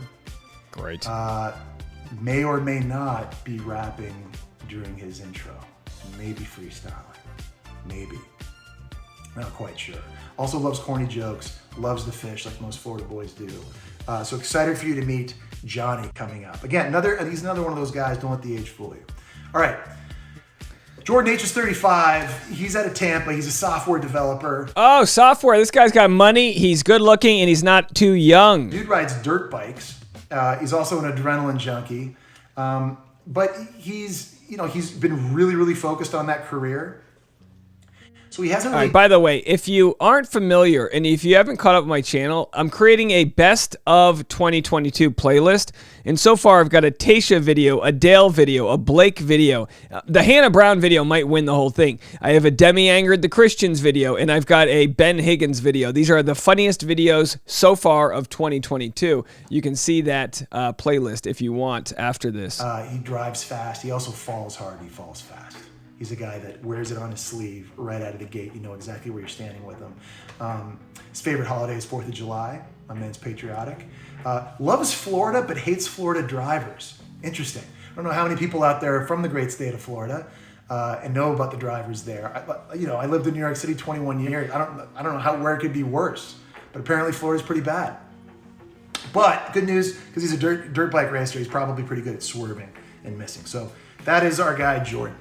Great. May or may not be rapping during his intro. Maybe freestyling. Maybe. Not quite sure. Also loves corny jokes. Loves the fish like most Florida boys do. So excited for you to meet Johnny coming up. Again, he's another one of those guys, don't let the age fool you. All right. Jordan H is 35. He's out of Tampa. He's a software developer. Oh, software. This guy's got money. He's good looking and he's not too young. Dude rides dirt bikes. He's also an adrenaline junkie. But he's been really, really focused on that career. So he hasn't really... All right, by the way, if you aren't familiar and if you haven't caught up with my channel, I'm creating a best of 2022 playlist. And so far, I've got a Tasha video, a Dale video, a Blake video. The Hannah Brown video might win the whole thing. I have a Demi Angered the Christians video, and I've got a Ben Higgins video. These are the funniest videos so far of 2022. You can see that playlist if you want after this. He drives fast. He also falls hard. He falls fast. He's a guy that wears it on his sleeve right out of the gate. You know exactly where you're standing with him. His favorite holiday is 4th of July. My man's patriotic. Loves Florida, but hates Florida drivers. Interesting. I don't know how many people out there are from the great state of Florida and know about the drivers there. I lived in New York City 21 years. I don't know where it could be worse, but apparently Florida's pretty bad. But good news, because he's a dirt bike racer, he's probably pretty good at swerving and missing. So that is our guy, Jordan.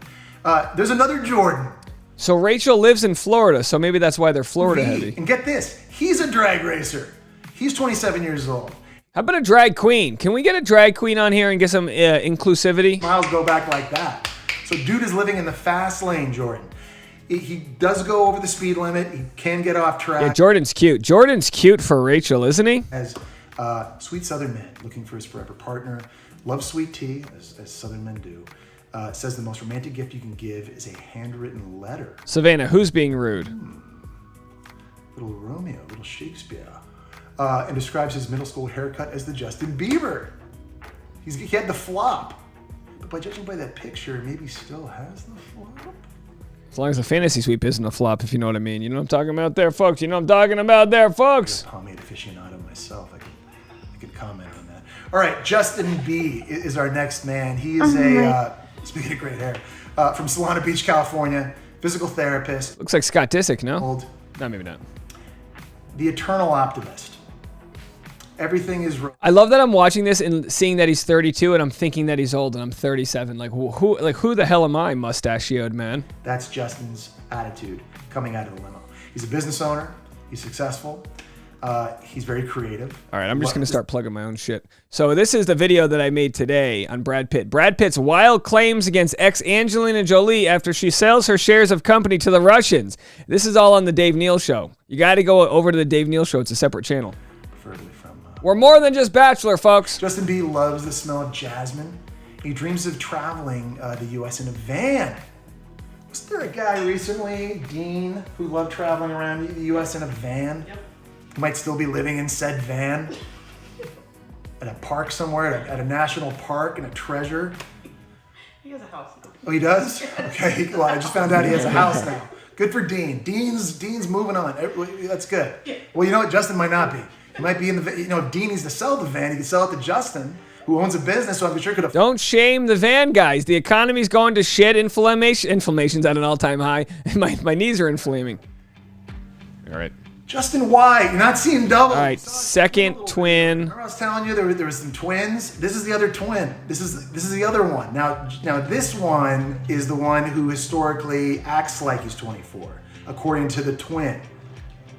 There's another Jordan. So Rachel lives in Florida, so maybe that's why they're Florida heavy. And get this, he's a drag racer. He's 27 years old. How about a drag queen? Can we get a drag queen on here and get some inclusivity? Miles go back like that. So dude is living in the fast lane, Jordan. He does go over the speed limit. He can get off track. Yeah, Jordan's cute. Jordan's cute for Rachel, isn't he? As sweet Southern man looking for his forever partner. loves sweet tea, as Southern men do. Says the most romantic gift you can give is a handwritten letter. Savannah, who's being rude? Little Romeo, little Shakespeare. And describes his middle school haircut as the Justin Bieber. He had the flop. But by judging by that picture, maybe he still has the flop. As long as the fantasy sweep isn't a flop, if you know what I mean. You know what I'm talking about there, folks? You know what I'm talking about there, folks? I'm a pomade aficionado myself. I could comment on that. All right, Justin B is our next man. He is speaking of great hair, from Solana Beach, California, physical therapist. Looks like Scott Disick, no? Old, No, maybe not. the eternal optimist. Everything is I love that I'm watching this and seeing that he's 32 and I'm thinking that he's old and I'm 37. Like who the hell am I, mustachioed man? That's Justin's attitude coming out of the limo. He's a business owner. He's successful. He's very creative. All right, I'm just going to start plugging my own shit. So this is the video that I made today on Brad Pitt. Brad Pitt's wild claims against ex-Angelina Jolie after she sells her shares of company to the Russians. This is all on the Dave Neal Show. You got to go over to the Dave Neal Show. It's a separate channel. Preferably from... We're more than just Bachelor, folks. Justin B loves the smell of jasmine. He dreams of traveling the U.S. in a van. Wasn't there a guy recently, Dean, who loved traveling around the U.S. in a van? Yep. He might still be living in said van at a park somewhere, at a national park, in a treasure. He has a house. Oh, he does? Okay. Well, I just found out he has a house now. Good for Dean. Dean's moving on. That's good. Well, you know what? Justin might not be. He might be in the, if Dean needs to sell the van, he can sell it to Justin, who owns a business, so I'm sure could have. Don't shame the van guys. The economy's going to shit. Inflammation's at an all-time high. My knees are inflaming. All right. Justin Y, you're not seeing double. All right, second twin. Remember I was telling you there was some twins? This is the other twin. This is the other one. Now this one is the one who historically acts like he's 24, according to the twin,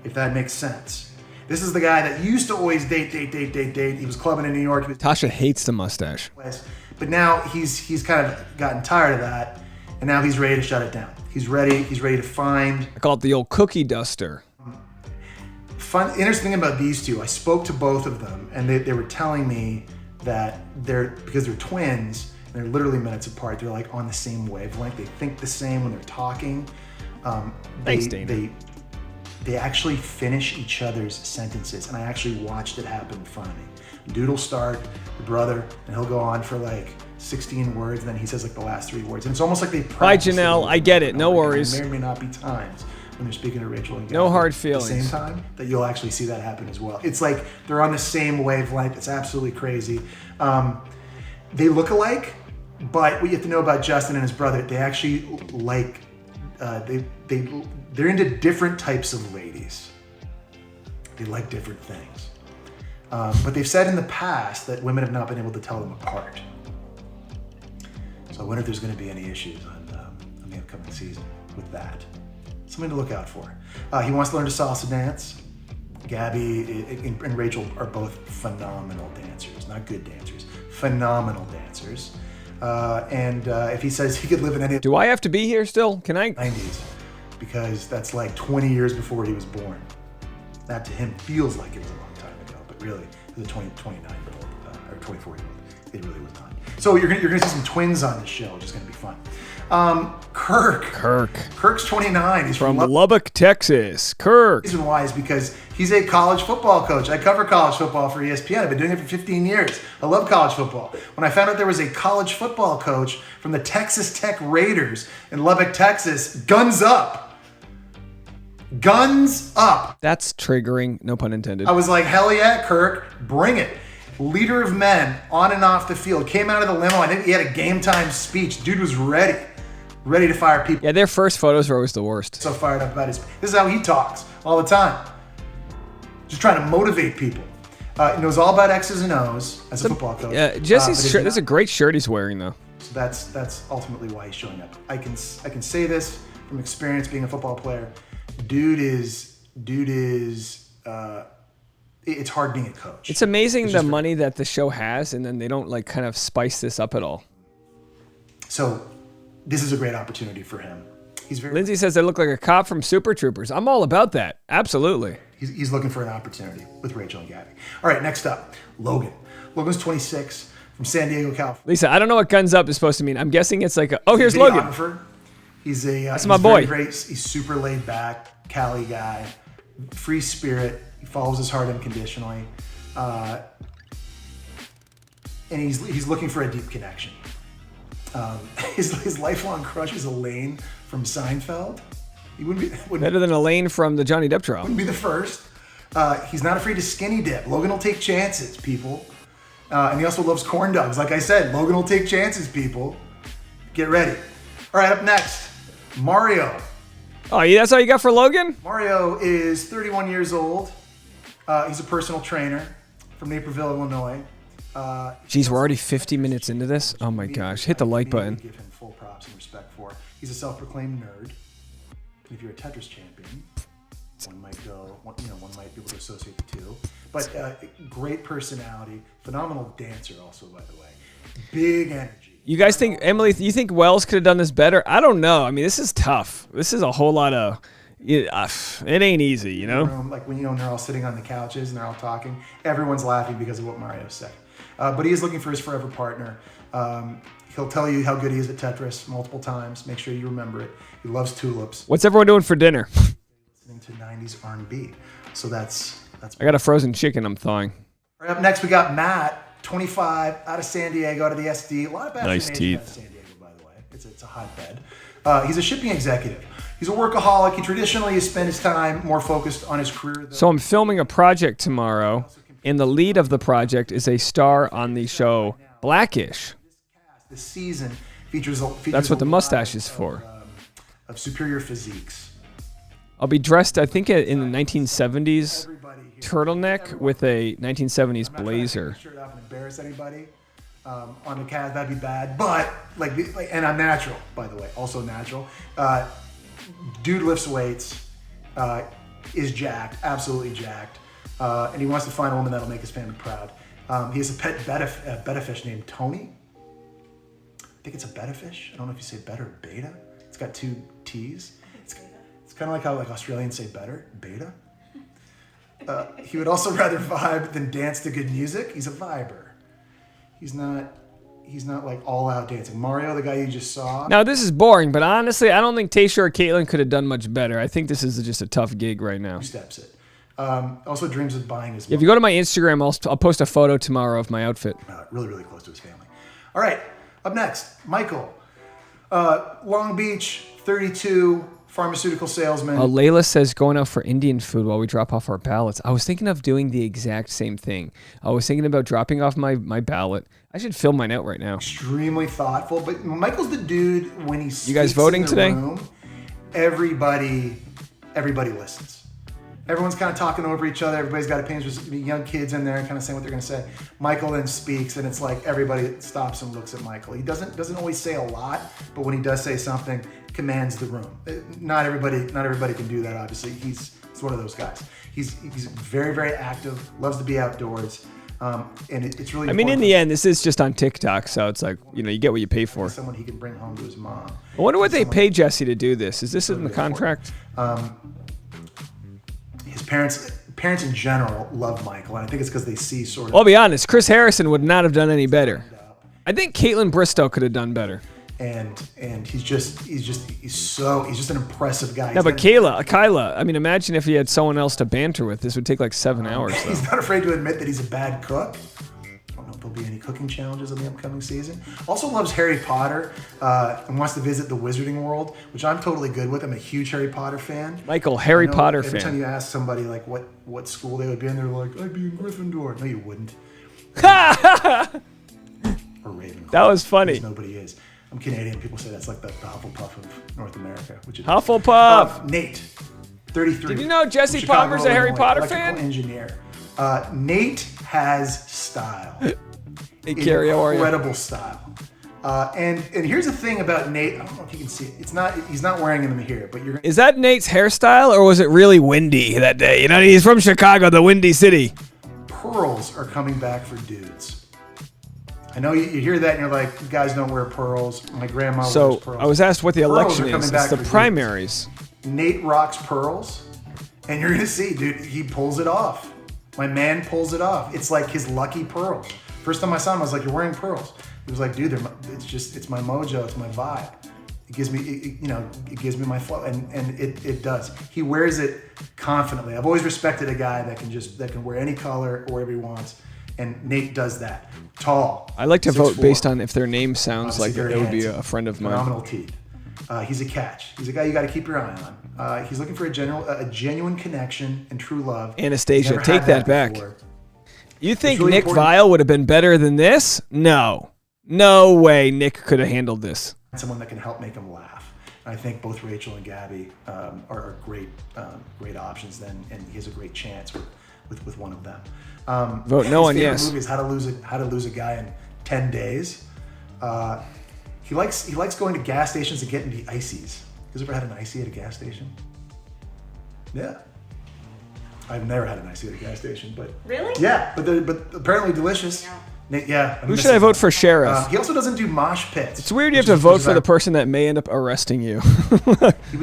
if that makes sense. This is the guy that used to always date. He was clubbing in New York. Tasha hates the mustache. But now he's kind of gotten tired of that, and now he's ready to shut it down. He's ready to find. I call it the old cookie duster. Interesting thing about these two, I spoke to both of them, and they were telling me that because they're twins, and they're literally minutes apart, they're like on the same wavelength. They think the same when they're talking. Thanks, Dana. They actually finish each other's sentences, and I actually watched it happen in front of me. Dude will start, the brother, and he'll go on for like 16 words, and then he says like the last 3 words. And it's almost like they practice. Bye, Janelle. I get it. No worries. There may or may not be times when they're speaking to Rachel and Gabby. No hard feelings. At the same time, that you'll actually see that happen as well. It's like they're on the same wavelength. It's absolutely crazy. They look alike, but what you have to know about Justin and his brother, they actually like, they're into different types of ladies. They like different things. But they've said in the past that women have not been able to tell them apart. So I wonder if there's going to be any issues on the upcoming season with that. Something to look out for. He wants to learn to salsa dance. Gabby and Rachel are both phenomenal dancers, not good dancers, phenomenal dancers. And if he says he could live in any... Do I have to be here still? Can I? 90s, because that's like 20 years before he was born. That to him feels like it was a long time ago, but really, it was a 29-year-old or 24-year-old. It really was not. So you're gonna see some twins on this show, which is gonna be fun. Kirk's 29. He's from Lubbock, Texas. Kirk. The reason why is because he's a college football coach. I cover college football for ESPN. I've been doing it for 15 years. I love college football. When I found out there was a college football coach from the Texas Tech Raiders in Lubbock, Texas, guns up. Guns up. That's triggering, no pun intended. I was like, hell yeah, Kirk, bring it. Leader of men on and off the field. Came out of the limo. I think he had a game time speech. Dude was ready to fire people. Yeah, their first photos are always the worst. So fired up about this is how he talks all the time. Just trying to motivate people. He knows all about X's and O's as a football coach. Yeah, Jesse's shirt. That's a great shirt he's wearing, though. So that's ultimately why he's showing up. I can say this from experience being a football player. Dude is. It's hard being a coach. It's amazing the money that the show has, and then they don't like kind of spice this up at all. So this is a great opportunity for him. Lindsay says they look like a cop from Super Troopers. I'm all about that. Absolutely. He's looking for an opportunity with Rachel and Gabby. All right, next up, Logan. Logan's 26, from San Diego, California. Lisa, I don't know what guns up is supposed to mean. I'm guessing it's like, here's Logan. Videographer. He's a That's he's my boy. Very, he's super laid back, Cali guy, free spirit. He follows his heart unconditionally, and he's looking for a deep connection. His lifelong crush is Elaine from Seinfeld. He wouldn't Better than Elaine from the Johnny Depp trial. be the first. He's not afraid to skinny dip. Logan will take chances, people. And he also loves corn dogs. Like I said, Logan will take chances, people. Get ready. All right, up next, Mario. Oh, yeah, that's all you got for Logan? Mario is 31 years old. He's a personal trainer from Naperville, Illinois. Jeez, we're already 50 minutes into this. Oh my gosh, hit the like button. Give him full props and respect for. He's a self-proclaimed nerd. If you're a Tetris champion, one might be able to associate the two. But great personality, phenomenal dancer also, by the way. Big energy. You guys think, Emily, you think Wells could have done this better? I don't know. I mean, this is tough. This is a whole lot of, it ain't easy, you know? Like when they're all sitting on the couches and they're all talking, everyone's laughing because of what Mario said. But he is looking for his forever partner. He'll tell you how good he is at Tetris multiple times. Make sure you remember it. He loves tulips. What's everyone doing for dinner? Listening to 90s R&B. So that's. I got a frozen chicken I'm thawing. Right, up next, we got Matt, 25, out of San Diego, out of the SD. A lot of Bachelor Nice Nation teeth. out of San Diego, by the way. It's a hotbed. He's a shipping executive. He's a workaholic. He traditionally has spent his time more focused on his career. So I'm filming a project tomorrow, and the lead of the project is a star on the show Blackish. This season features That's what the a mustache lot is for. Of superior physiques. I'll be dressed, I think, in the 1970s turtleneck with a 1970s blazer. Shirt off and embarrass anybody on the cast, that'd be bad. But and I'm natural, by the way, also natural. Dude lifts weights, is jacked, absolutely jacked, and he wants to find a woman that'll make his family proud. He has a pet betta fish named Tony. I think it's a betta fish. I don't know if you say betta or beta. It's got two T's. It's kind of like how Australians say better, beta. He would also rather vibe than dance to good music. He's a viber. He's not like all out dancing. Mario, the guy you just saw. Now, this is boring, but honestly, I don't think Tasha or Caitlin could have done much better. I think this is just a tough gig right now. Steps it. Also dreams of buying his. If you go to my Instagram, I'll post a photo tomorrow of my outfit. Really, really close to his family. All right, up next, Michael. Long Beach, 32, pharmaceutical salesman. Layla says going out for Indian food while we drop off our ballots. I was thinking of doing the exact same thing. I was thinking about dropping off my ballot. I should fill mine out right now. Extremely thoughtful, but Michael's the dude when he speaks You guys voting in the today? room, everybody listens. Everyone's kind of talking over each other. Everybody's got opinions. There's young kids in there and kind of saying what they're going to say. Michael then speaks, and it's like everybody stops and looks at Michael. He doesn't always say a lot, but when he does say something, commands the room. Not everybody can do that. Obviously, he's one of those guys. He's very, very active. Loves to be outdoors, and it's really. I mean, in the end, this is just on TikTok, so it's like you get what you pay for. Someone he can bring home to his mom. I wonder what they pay Jessie to do this. Is this in the contract? His parents in general love Michael, and I think it's because they see sort of. I'll be honest, Chris Harrison would not have done any better. I think Caitlin Bristow could have done better. And he's just an impressive guy. No, but Kyla, I mean, imagine if he had someone else to banter with. This would take like 7 hours. Though. He's not afraid to admit that he's a bad cook. I don't know if there'll be any cooking challenges in the upcoming season. Also loves Harry Potter and wants to visit the Wizarding World, which I'm totally good with. I'm a huge Harry Potter fan. Michael, Harry Potter every fan. Every time you ask somebody like what school they would be in, they're like, I'd be in Gryffindor. No, you wouldn't. Or Ravenclaw. That was funny. Nobody is. I'm Canadian. People say that's like the Hufflepuff of North America. Which is Hufflepuff. Nate, 33. Did you know Jesse Palmer's a Harry Potter fan? Engineer. Nate has style. Hey, Carrie, how are you? Incredible style. And here's the thing about Nate. I don't know if you can see it. He's not wearing them here, but you're. Is that Nate's hairstyle, or was it really windy that day? He's from Chicago, the Windy City. Pearls are coming back for dudes. I know you hear that and you're like, you guys don't wear pearls. My grandma wears pearls. I was asked what the Pearls election are coming is. back It's the for primaries. dudes. Nate rocks pearls, and you're gonna see, dude, he pulls it off. My man pulls it off. It's like his lucky pearls. First time I saw him, I was like, "You're wearing pearls." He was like, "Dude, it's my mojo, it's my vibe. It gives me, it gives me my flow," and it does. He wears it confidently. I've always respected a guy that can wear any color or whatever he wants, and Nate does that. Tall. I like to 6'4", vote based on if their name sounds obviously like very it would be handsome, a friend of mine. Phenomenal teeth. He's a catch. He's a guy you got to keep your eye on. He's looking for a genuine connection and true love. Anastasia, Never take had that back. before. You think really Nick important. Viall would have been better than this? No. No way Nick could have handled this. Someone that can help make him laugh. I think both Rachel and Gabby are great options then, and he has a great chance with one of them. Vote no on his favorite yes. movie is How to Lose a Guy in 10 Days. He likes going to gas stations and getting the ices. You guys ever had an icy at a gas station? Yeah. I've never had an icy at a gas station, but Really? yeah, but apparently delicious. Yeah. Who should I vote for sheriff? He also doesn't do mosh pits. It's weird you have to vote for the person that may end up arresting you.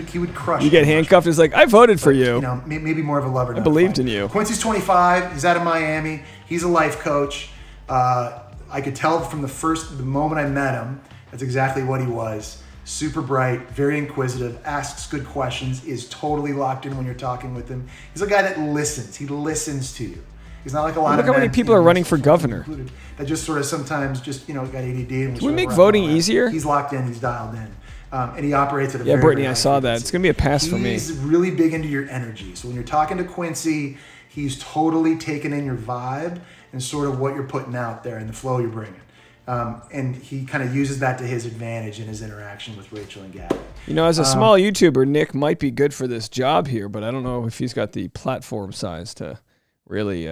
He would crush. You get handcuffed. It's like, I voted for you. You know, maybe more of a lover. I believed in you. Quincy's 25. He's out of Miami. He's a life coach. I could tell from the moment I met him, that's exactly what he was. Super bright, very inquisitive, asks good questions, is totally locked in when you're talking with him. He's a guy that listens. He listens to you. He's not like a lot Look of how many men, people are running for governor. included, that just sort of sometimes just, got ADD. And Can we make voting easier? He's locked in. He's dialed in. And he operates at a Yeah, very, Brittany, very I high saw that. frequency. It's going to be a pass for me. He's really big into your energy. So when you're talking to Quincy, he's totally taking in your vibe and sort of what you're putting out there and the flow you're bringing. And he kind of uses that to his advantage in his interaction with Rachel and Gabby. As a small YouTuber, Nick might be good for this job here, but I don't know if he's got the platform size to really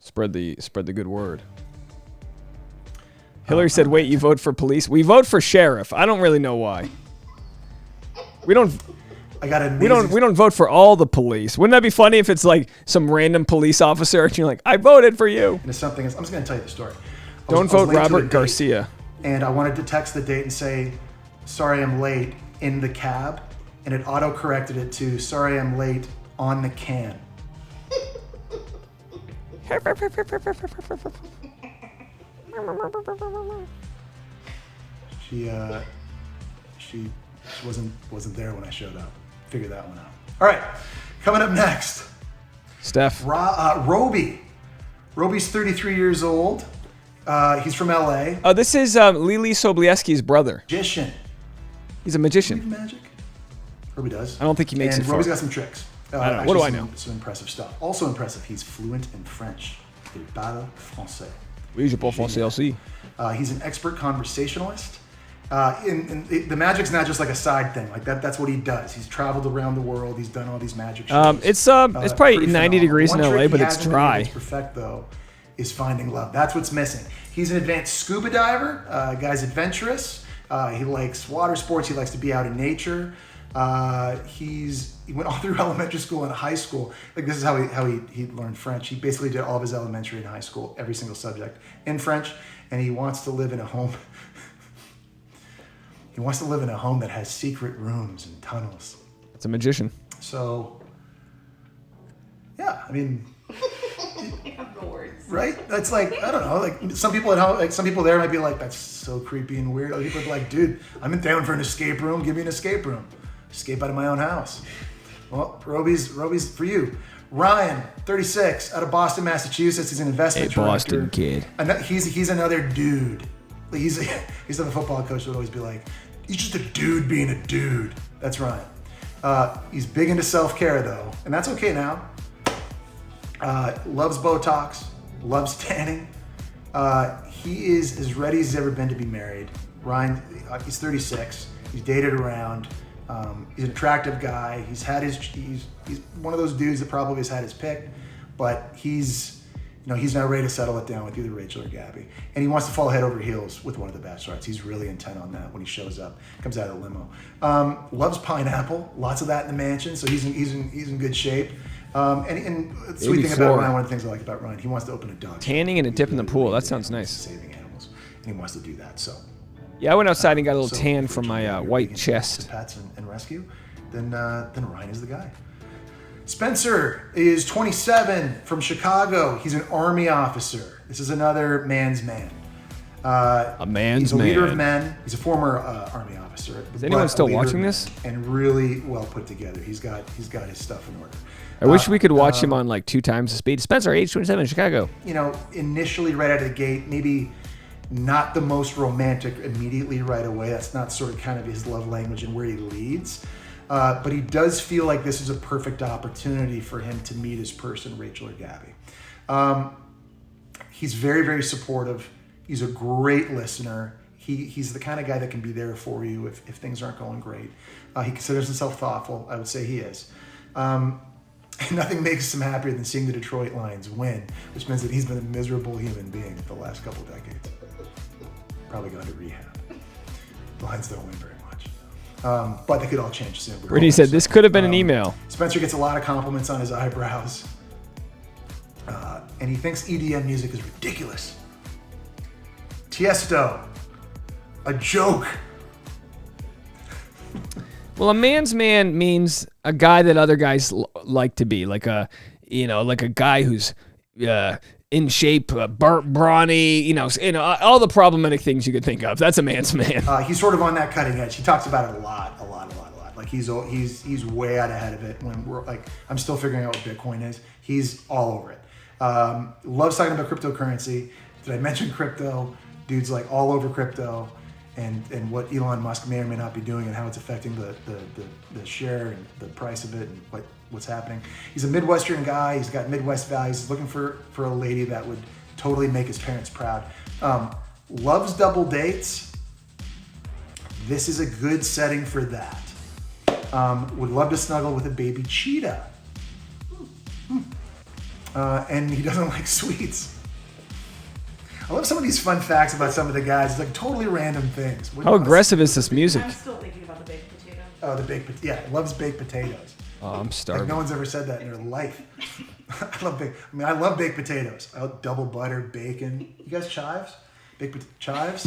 spread the good word. Hillary said, "Wait, you vote for police? We vote for sheriff. I don't really know why. We don't vote for all the police. Wouldn't that be funny if it's like some random police officer and you're like, I voted for you? And it's something. I'm just going to tell you the story. Don't vote Robert Garcia. And I wanted to text the date and say, "Sorry, I'm late" in the cab, and it auto-corrected it to "Sorry, I'm late on the can." She wasn't there when I showed up. Figure that one out. All right, coming up next, Steph. Roby. Roby's 33 years old. He's from LA. Oh, this is Lily Sobolewski's brother. Magician. He's a magician. Believe in magic? Roby does. I don't think he makes and it far. Roby's got some tricks. I don't know. Actually, What do I know? Some impressive stuff. Also impressive, he's fluent in French. Il parle français. Oui, je parle français aussi. He's an expert conversationalist. And the magic's not just like a side thing. Like that's what he does. He's traveled around the world. He's done all these magic shows. It's probably Pretty 90 phenomenal. degrees in One LA, trick but he it's hasn't been able dry. to perfect though is finding love. That's what's missing. He's an advanced scuba diver. Guy's adventurous. He likes water sports. He likes to be out in nature. He went all through elementary school and high school. Like this is how he learned French. He basically did all of his elementary and high school, every single subject in French, and he wants to live in a home. He wants to live in a home that has secret rooms and tunnels. It's a magician. So, yeah, I mean, I have no words. right? That's like, I don't know, like some people at home, like some people there might be like, that's so creepy and weird. Other people are like, dude, I'm in town for an escape room. Give me an escape room. Escape out of my own house. Well, Roby's for you. Ryan, 36, out of Boston, Massachusetts. He's an investment director. Boston kid. And he's another dude. Like he's the football coach would always be like, he's just a dude being a dude. That's Ryan. He's big into self-care though, and that's okay now. Loves Botox, loves tanning. He is as ready as he's ever been to be married. Ryan, he's 36. He's dated around. He's an attractive guy. He's one of those dudes that probably has had his pick, but he's now ready to settle it down with either Rachel or Gabby. And he wants to fall head over heels with one of the Bachelorettes. He's really intent on that when he shows up, comes out of the limo. Loves pineapple, lots of that in the mansion, so he's in good shape. And the sweet thing about Ryan, one of the things I like about Ryan, he wants to open a dog. Tanning and a dip in the pool. That sounds nice. Saving animals, and he wants to do that. So Yeah, I went outside and got a little tan if from Rachel my and Gabby are white big into chest. Pets and rescue, then Ryan is the guy. Spencer is 27 from Chicago. He's an Army officer. This is another man's man. A man's He's a leader man. of men. He's a former Army officer. Is anyone but still a leader watching of men, this? And really well put together. He's got his stuff in order. I wish we could watch him on like 2 times the speed. Spencer, age 27 in Chicago. You know, initially right out of the gate, maybe not the most romantic immediately right away. That's not sort of kind of his love language and where he leads. But he does feel like this is a perfect opportunity for him to meet his person, Rachel or Gabby. He's very, very supportive. He's a great listener. He's the kind of guy that can be there for you if things aren't going great. He considers himself thoughtful. I would say he is. And nothing makes him happier than seeing the Detroit Lions win, which means that he's been a miserable human being the last couple decades. Probably going to rehab. The Lions don't win very much. But they could all change soon. Brittany said this could have been an email. Spencer gets a lot of compliments on his eyebrows. And he thinks EDM music is ridiculous. Tiesto, a joke. Well, a man's man means a guy that other guys like to be, like a guy who's in shape, brawny, all the problematic things you could think of. That's a man's man. He's sort of on that cutting edge. He talks about it a lot. Like he's way out ahead of it. When we're like, I'm still figuring out what Bitcoin is. He's all over it. Loves talking about cryptocurrency. Did I mention crypto? Dude's like all over crypto. And what Elon Musk may or may not be doing and how it's affecting the share and the price of it and what's happening. He's a Midwestern guy. He's got Midwest values. He's looking for a lady that would totally make his parents proud. Loves double dates. This is a good setting for that. Would love to snuggle with a baby cheetah. And he doesn't like sweets. I love some of these fun facts about some of the guys. It's like totally random things. How aggressive is this music? I'm still thinking about the baked potato. Oh, the baked potato. Yeah, loves baked potatoes. Oh, I'm Like starving. no one's ever said that in their life. I love baked potatoes. I love double butter, bacon. You guys chives? Chives?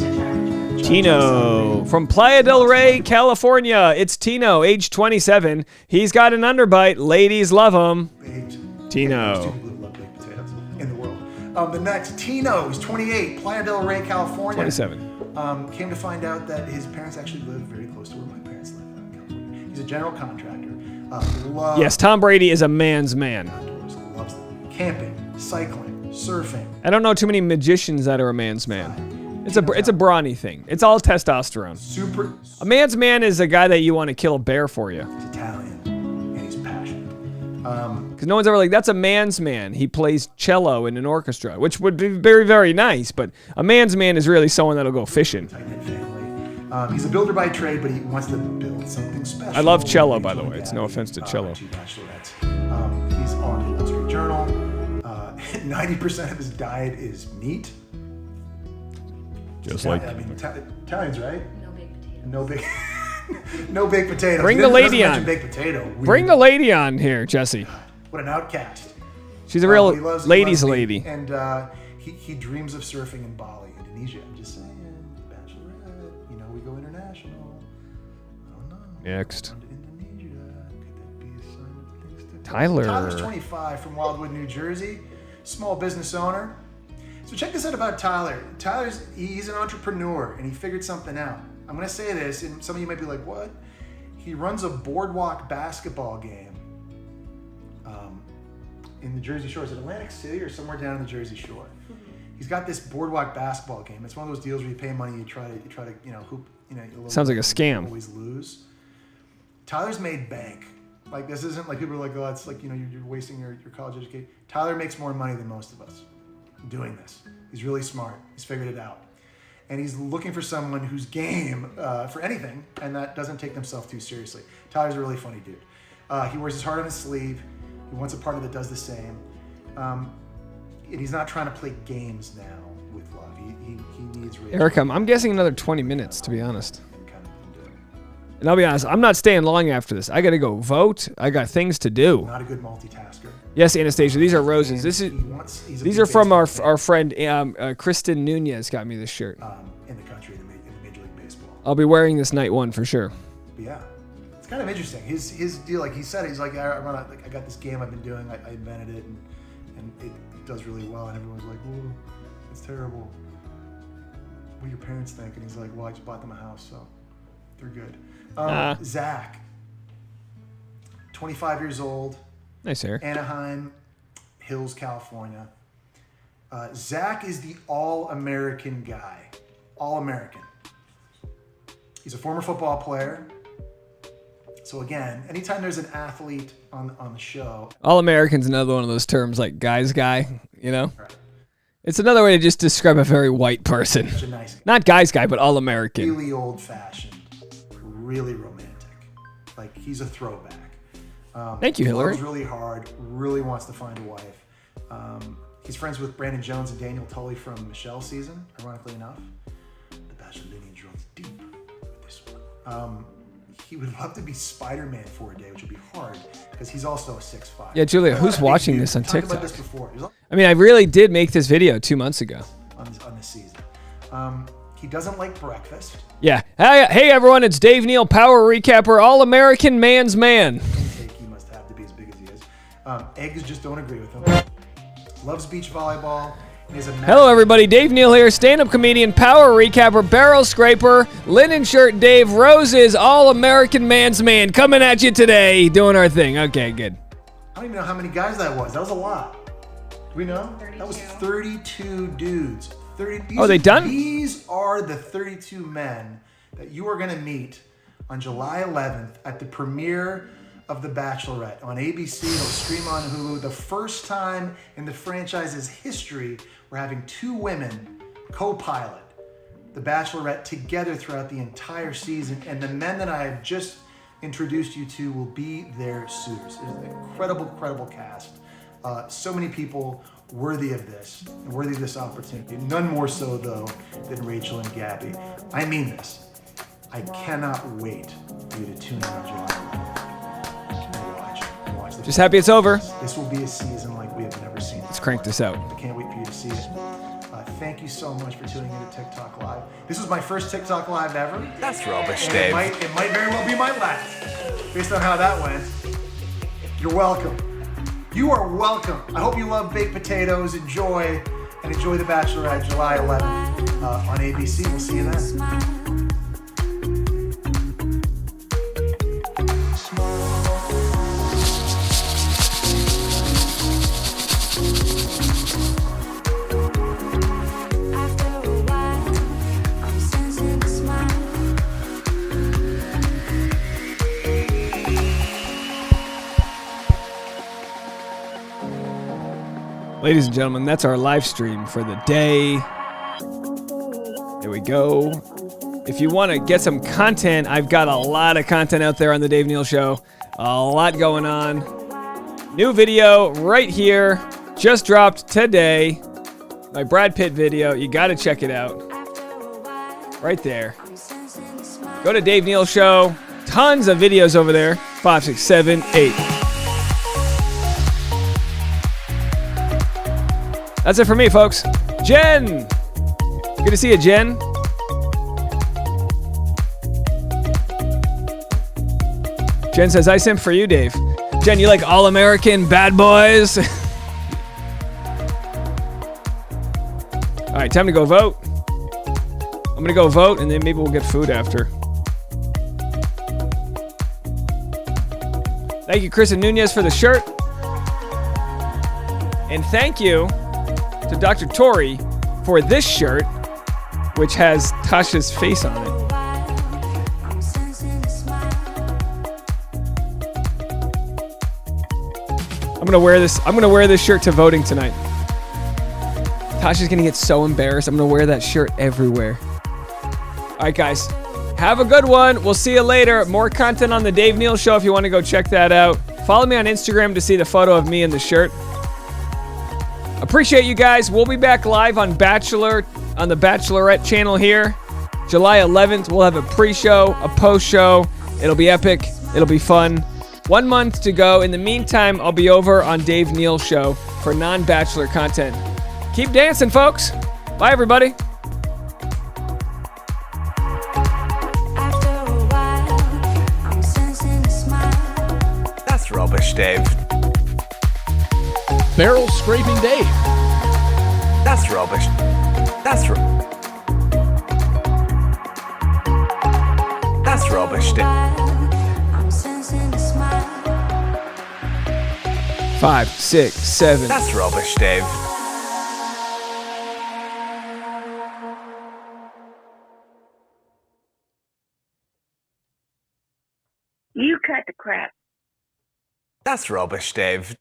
Tino from Playa del Rey, California. It's Tino, age 27. He's got an underbite. Ladies love him. Baked. Tino. Yeah, there's 2 people who love baked potatoes in the world. The next, Tino, he's 28, Playa del Rey, California. 27. Came to find out that his parents actually live very close to where my parents live in California. He's a general contractor. Loves Yes, Tom Brady is a man's man. outdoors, loves them. Camping, cycling, surfing. I don't know too many magicians that are a man's man. It's a brawny thing. It's all testosterone. Super. A man's man is a guy that you want to kill a bear for you. He's Italian and he's passionate. Because no one's ever like, that's a man's man. He plays cello in an orchestra, which would be very, very nice. But a man's man is really someone that'll go fishing. Tight-knit family. He's a builder by trade, but he wants to build something special. I love cello, by the Rachel way. and It's no Gabby, offense to cello. 2 Bachelorettes. He's on the Wall Street Journal. 90% of his diet is meat. Just like Italians, right? No baked potato. No big, no baked potatoes. Bring He the doesn't lady mention on. Baked potato. Bring the lady on here, Jessie. What an outcast. She's a real He loves ladies' meat, lady. And he dreams of surfing in Bali, Indonesia. I'm just saying, Bachelorette. We go international. I don't know. Next. On to Indonesia. Could that be a sign of things to come? Tyler. Tyler's 25 from Wildwood, New Jersey. Small business owner. So check this out about Tyler. He's an entrepreneur and he figured something out. I'm gonna say this, and some of you might be like, what? He runs a boardwalk basketball game in the Jersey Shore. Is it Atlantic City or somewhere down in the Jersey Shore? He's got this boardwalk basketball game. It's one of those deals where you pay money, you try to hoop, Sounds like a scam. Always lose. Tyler's made bank. Like this isn't like people are like, oh, it's like you're wasting your college education. Tyler makes more money than most of us doing this. He's really smart. He's figured it out. And he's looking for someone who's game for anything and that doesn't take themselves too seriously. Tyler's a really funny dude. He wears his heart on his sleeve. He wants a partner that does the same. And he's not trying to play games now with love. He needs Rachel. Erica, I'm guessing another 20 minutes, to be honest. Kind of do it. And I'll be honest, I'm not staying long after this. I got to go vote. I got things to do. Not a good multitasker. Yes, Anastasia, these are roses. These are from our friend Kristen Nunez got me this shirt. In the country, in Major League Baseball. I'll be wearing this night 1 for sure. But yeah, it's kind of interesting. His deal, like he said, he's like, I got this game I've been doing. I invented it, and it does really well. And everyone's like, whoa. It's terrible. What do your parents think? And he's like, well, I just bought them a house, so they're good. Zach, 25 years old. Nice hair. Anaheim Hills, California. Zach is the all-American guy. All-American. He's a former football player. So again, anytime there's an athlete on the show. All-American's another one of those terms like guy's guy, you know? Right. It's another way to just describe a very white person. Such a nice guy. Not guy's guy, but all-American. Really old-fashioned. Really romantic. Like, he's a throwback. Thank you, Hillary. Loves really hard. Really wants to find a wife. He's friends with Brandon Jones and Daniel Tully from Michelle's season, ironically enough. The Bachelor lineage runs deep with this one. He would love to be Spider-Man for a day, which would be hard because he's also a 6'5". Yeah, Julia, who's watching this on Talked TikTok? about this before. I mean, I really did make this video 2 months ago. On this season. He doesn't like breakfast. Yeah. Hey, everyone, it's Dave Neal, Power Recapper, All-American Man's Man. Intake he must have to be as big as he is. Eggs just don't agree with him. Loves beach volleyball. Hello, everybody. Dave Neal here, stand-up comedian, Power Recapper, Barrel Scraper, Linen Shirt Dave, Roses, All-American Man's Man, coming at you today, doing our thing. Okay, good. I don't even know how many guys that was. That was a lot. Do we know? 32. That was 32 dudes. 30. Oh, they done? These are the 32 men that you are going to meet on July 11th at the premiere of The Bachelorette on ABC. It'll stream on Hulu. The first time in the franchise's history we're having two women co-pilot The Bachelorette together throughout the entire season. And the men that I have just introduced you to will be their suitors. It's an incredible cast. So many people worthy of this, and worthy of this opportunity. None more so, though, than Rachel and Gabby. I mean this. I cannot wait for you to tune in on July 11th and watch this. Just happy it's over. This will be a season like we have never seen. Let's crank this out. I can't wait for you to see it. Thank you so much for tuning in to TikTok Live. This was my first TikTok Live ever. That's rubbish, And Dave. it might very well be my last, based on how that went. You're welcome. You are welcome. I hope you love baked potatoes. Enjoy The Bachelorette, July 11th on ABC. We'll see you then. Ladies and gentlemen, that's our live stream for the day. There we go. If you want to get some content, I've got a lot of content out there on the Dave Neal Show. A lot going on. New video right here. Just dropped today. My Brad Pitt video. You got to check it out. Right there. Go to Dave Neal Show. Tons of videos over there. 5, 6, 7, 8. That's it for me, folks. Jen! Good to see you, Jen. Jen says, I simp for you, Dave. Jen, you like all-American bad boys? All right, time to go vote. I'm going to go vote, and then maybe we'll get food after. Thank you, Chris and Nunez, for the shirt. And thank you to Dr. Tori for this shirt, which has Tasha's face on it. I'm gonna wear this shirt to voting tonight. Tasha's gonna get so embarrassed. I'm gonna wear that shirt everywhere. All right, guys. Have a good one. We'll see you later. More content on the Dave Neal Show if you want to go check that out. Follow me on Instagram to see the photo of me in the shirt. Appreciate you guys. We'll be back live on Bachelor, on the Bachelorette channel here. July 11th, we'll have a pre-show, a post-show. It'll be epic. It'll be fun. 1 month to go. In the meantime, I'll be over on Dave Neal Show for non-Bachelor content. Keep dancing, folks. Bye, everybody. That's rubbish, Dave. Barrel Scraping Dave. That's rubbish. That's rubbish, Dave. I'm sensing a smile. 5, 6, 7. That's rubbish, Dave. You cut the crap. That's rubbish, Dave.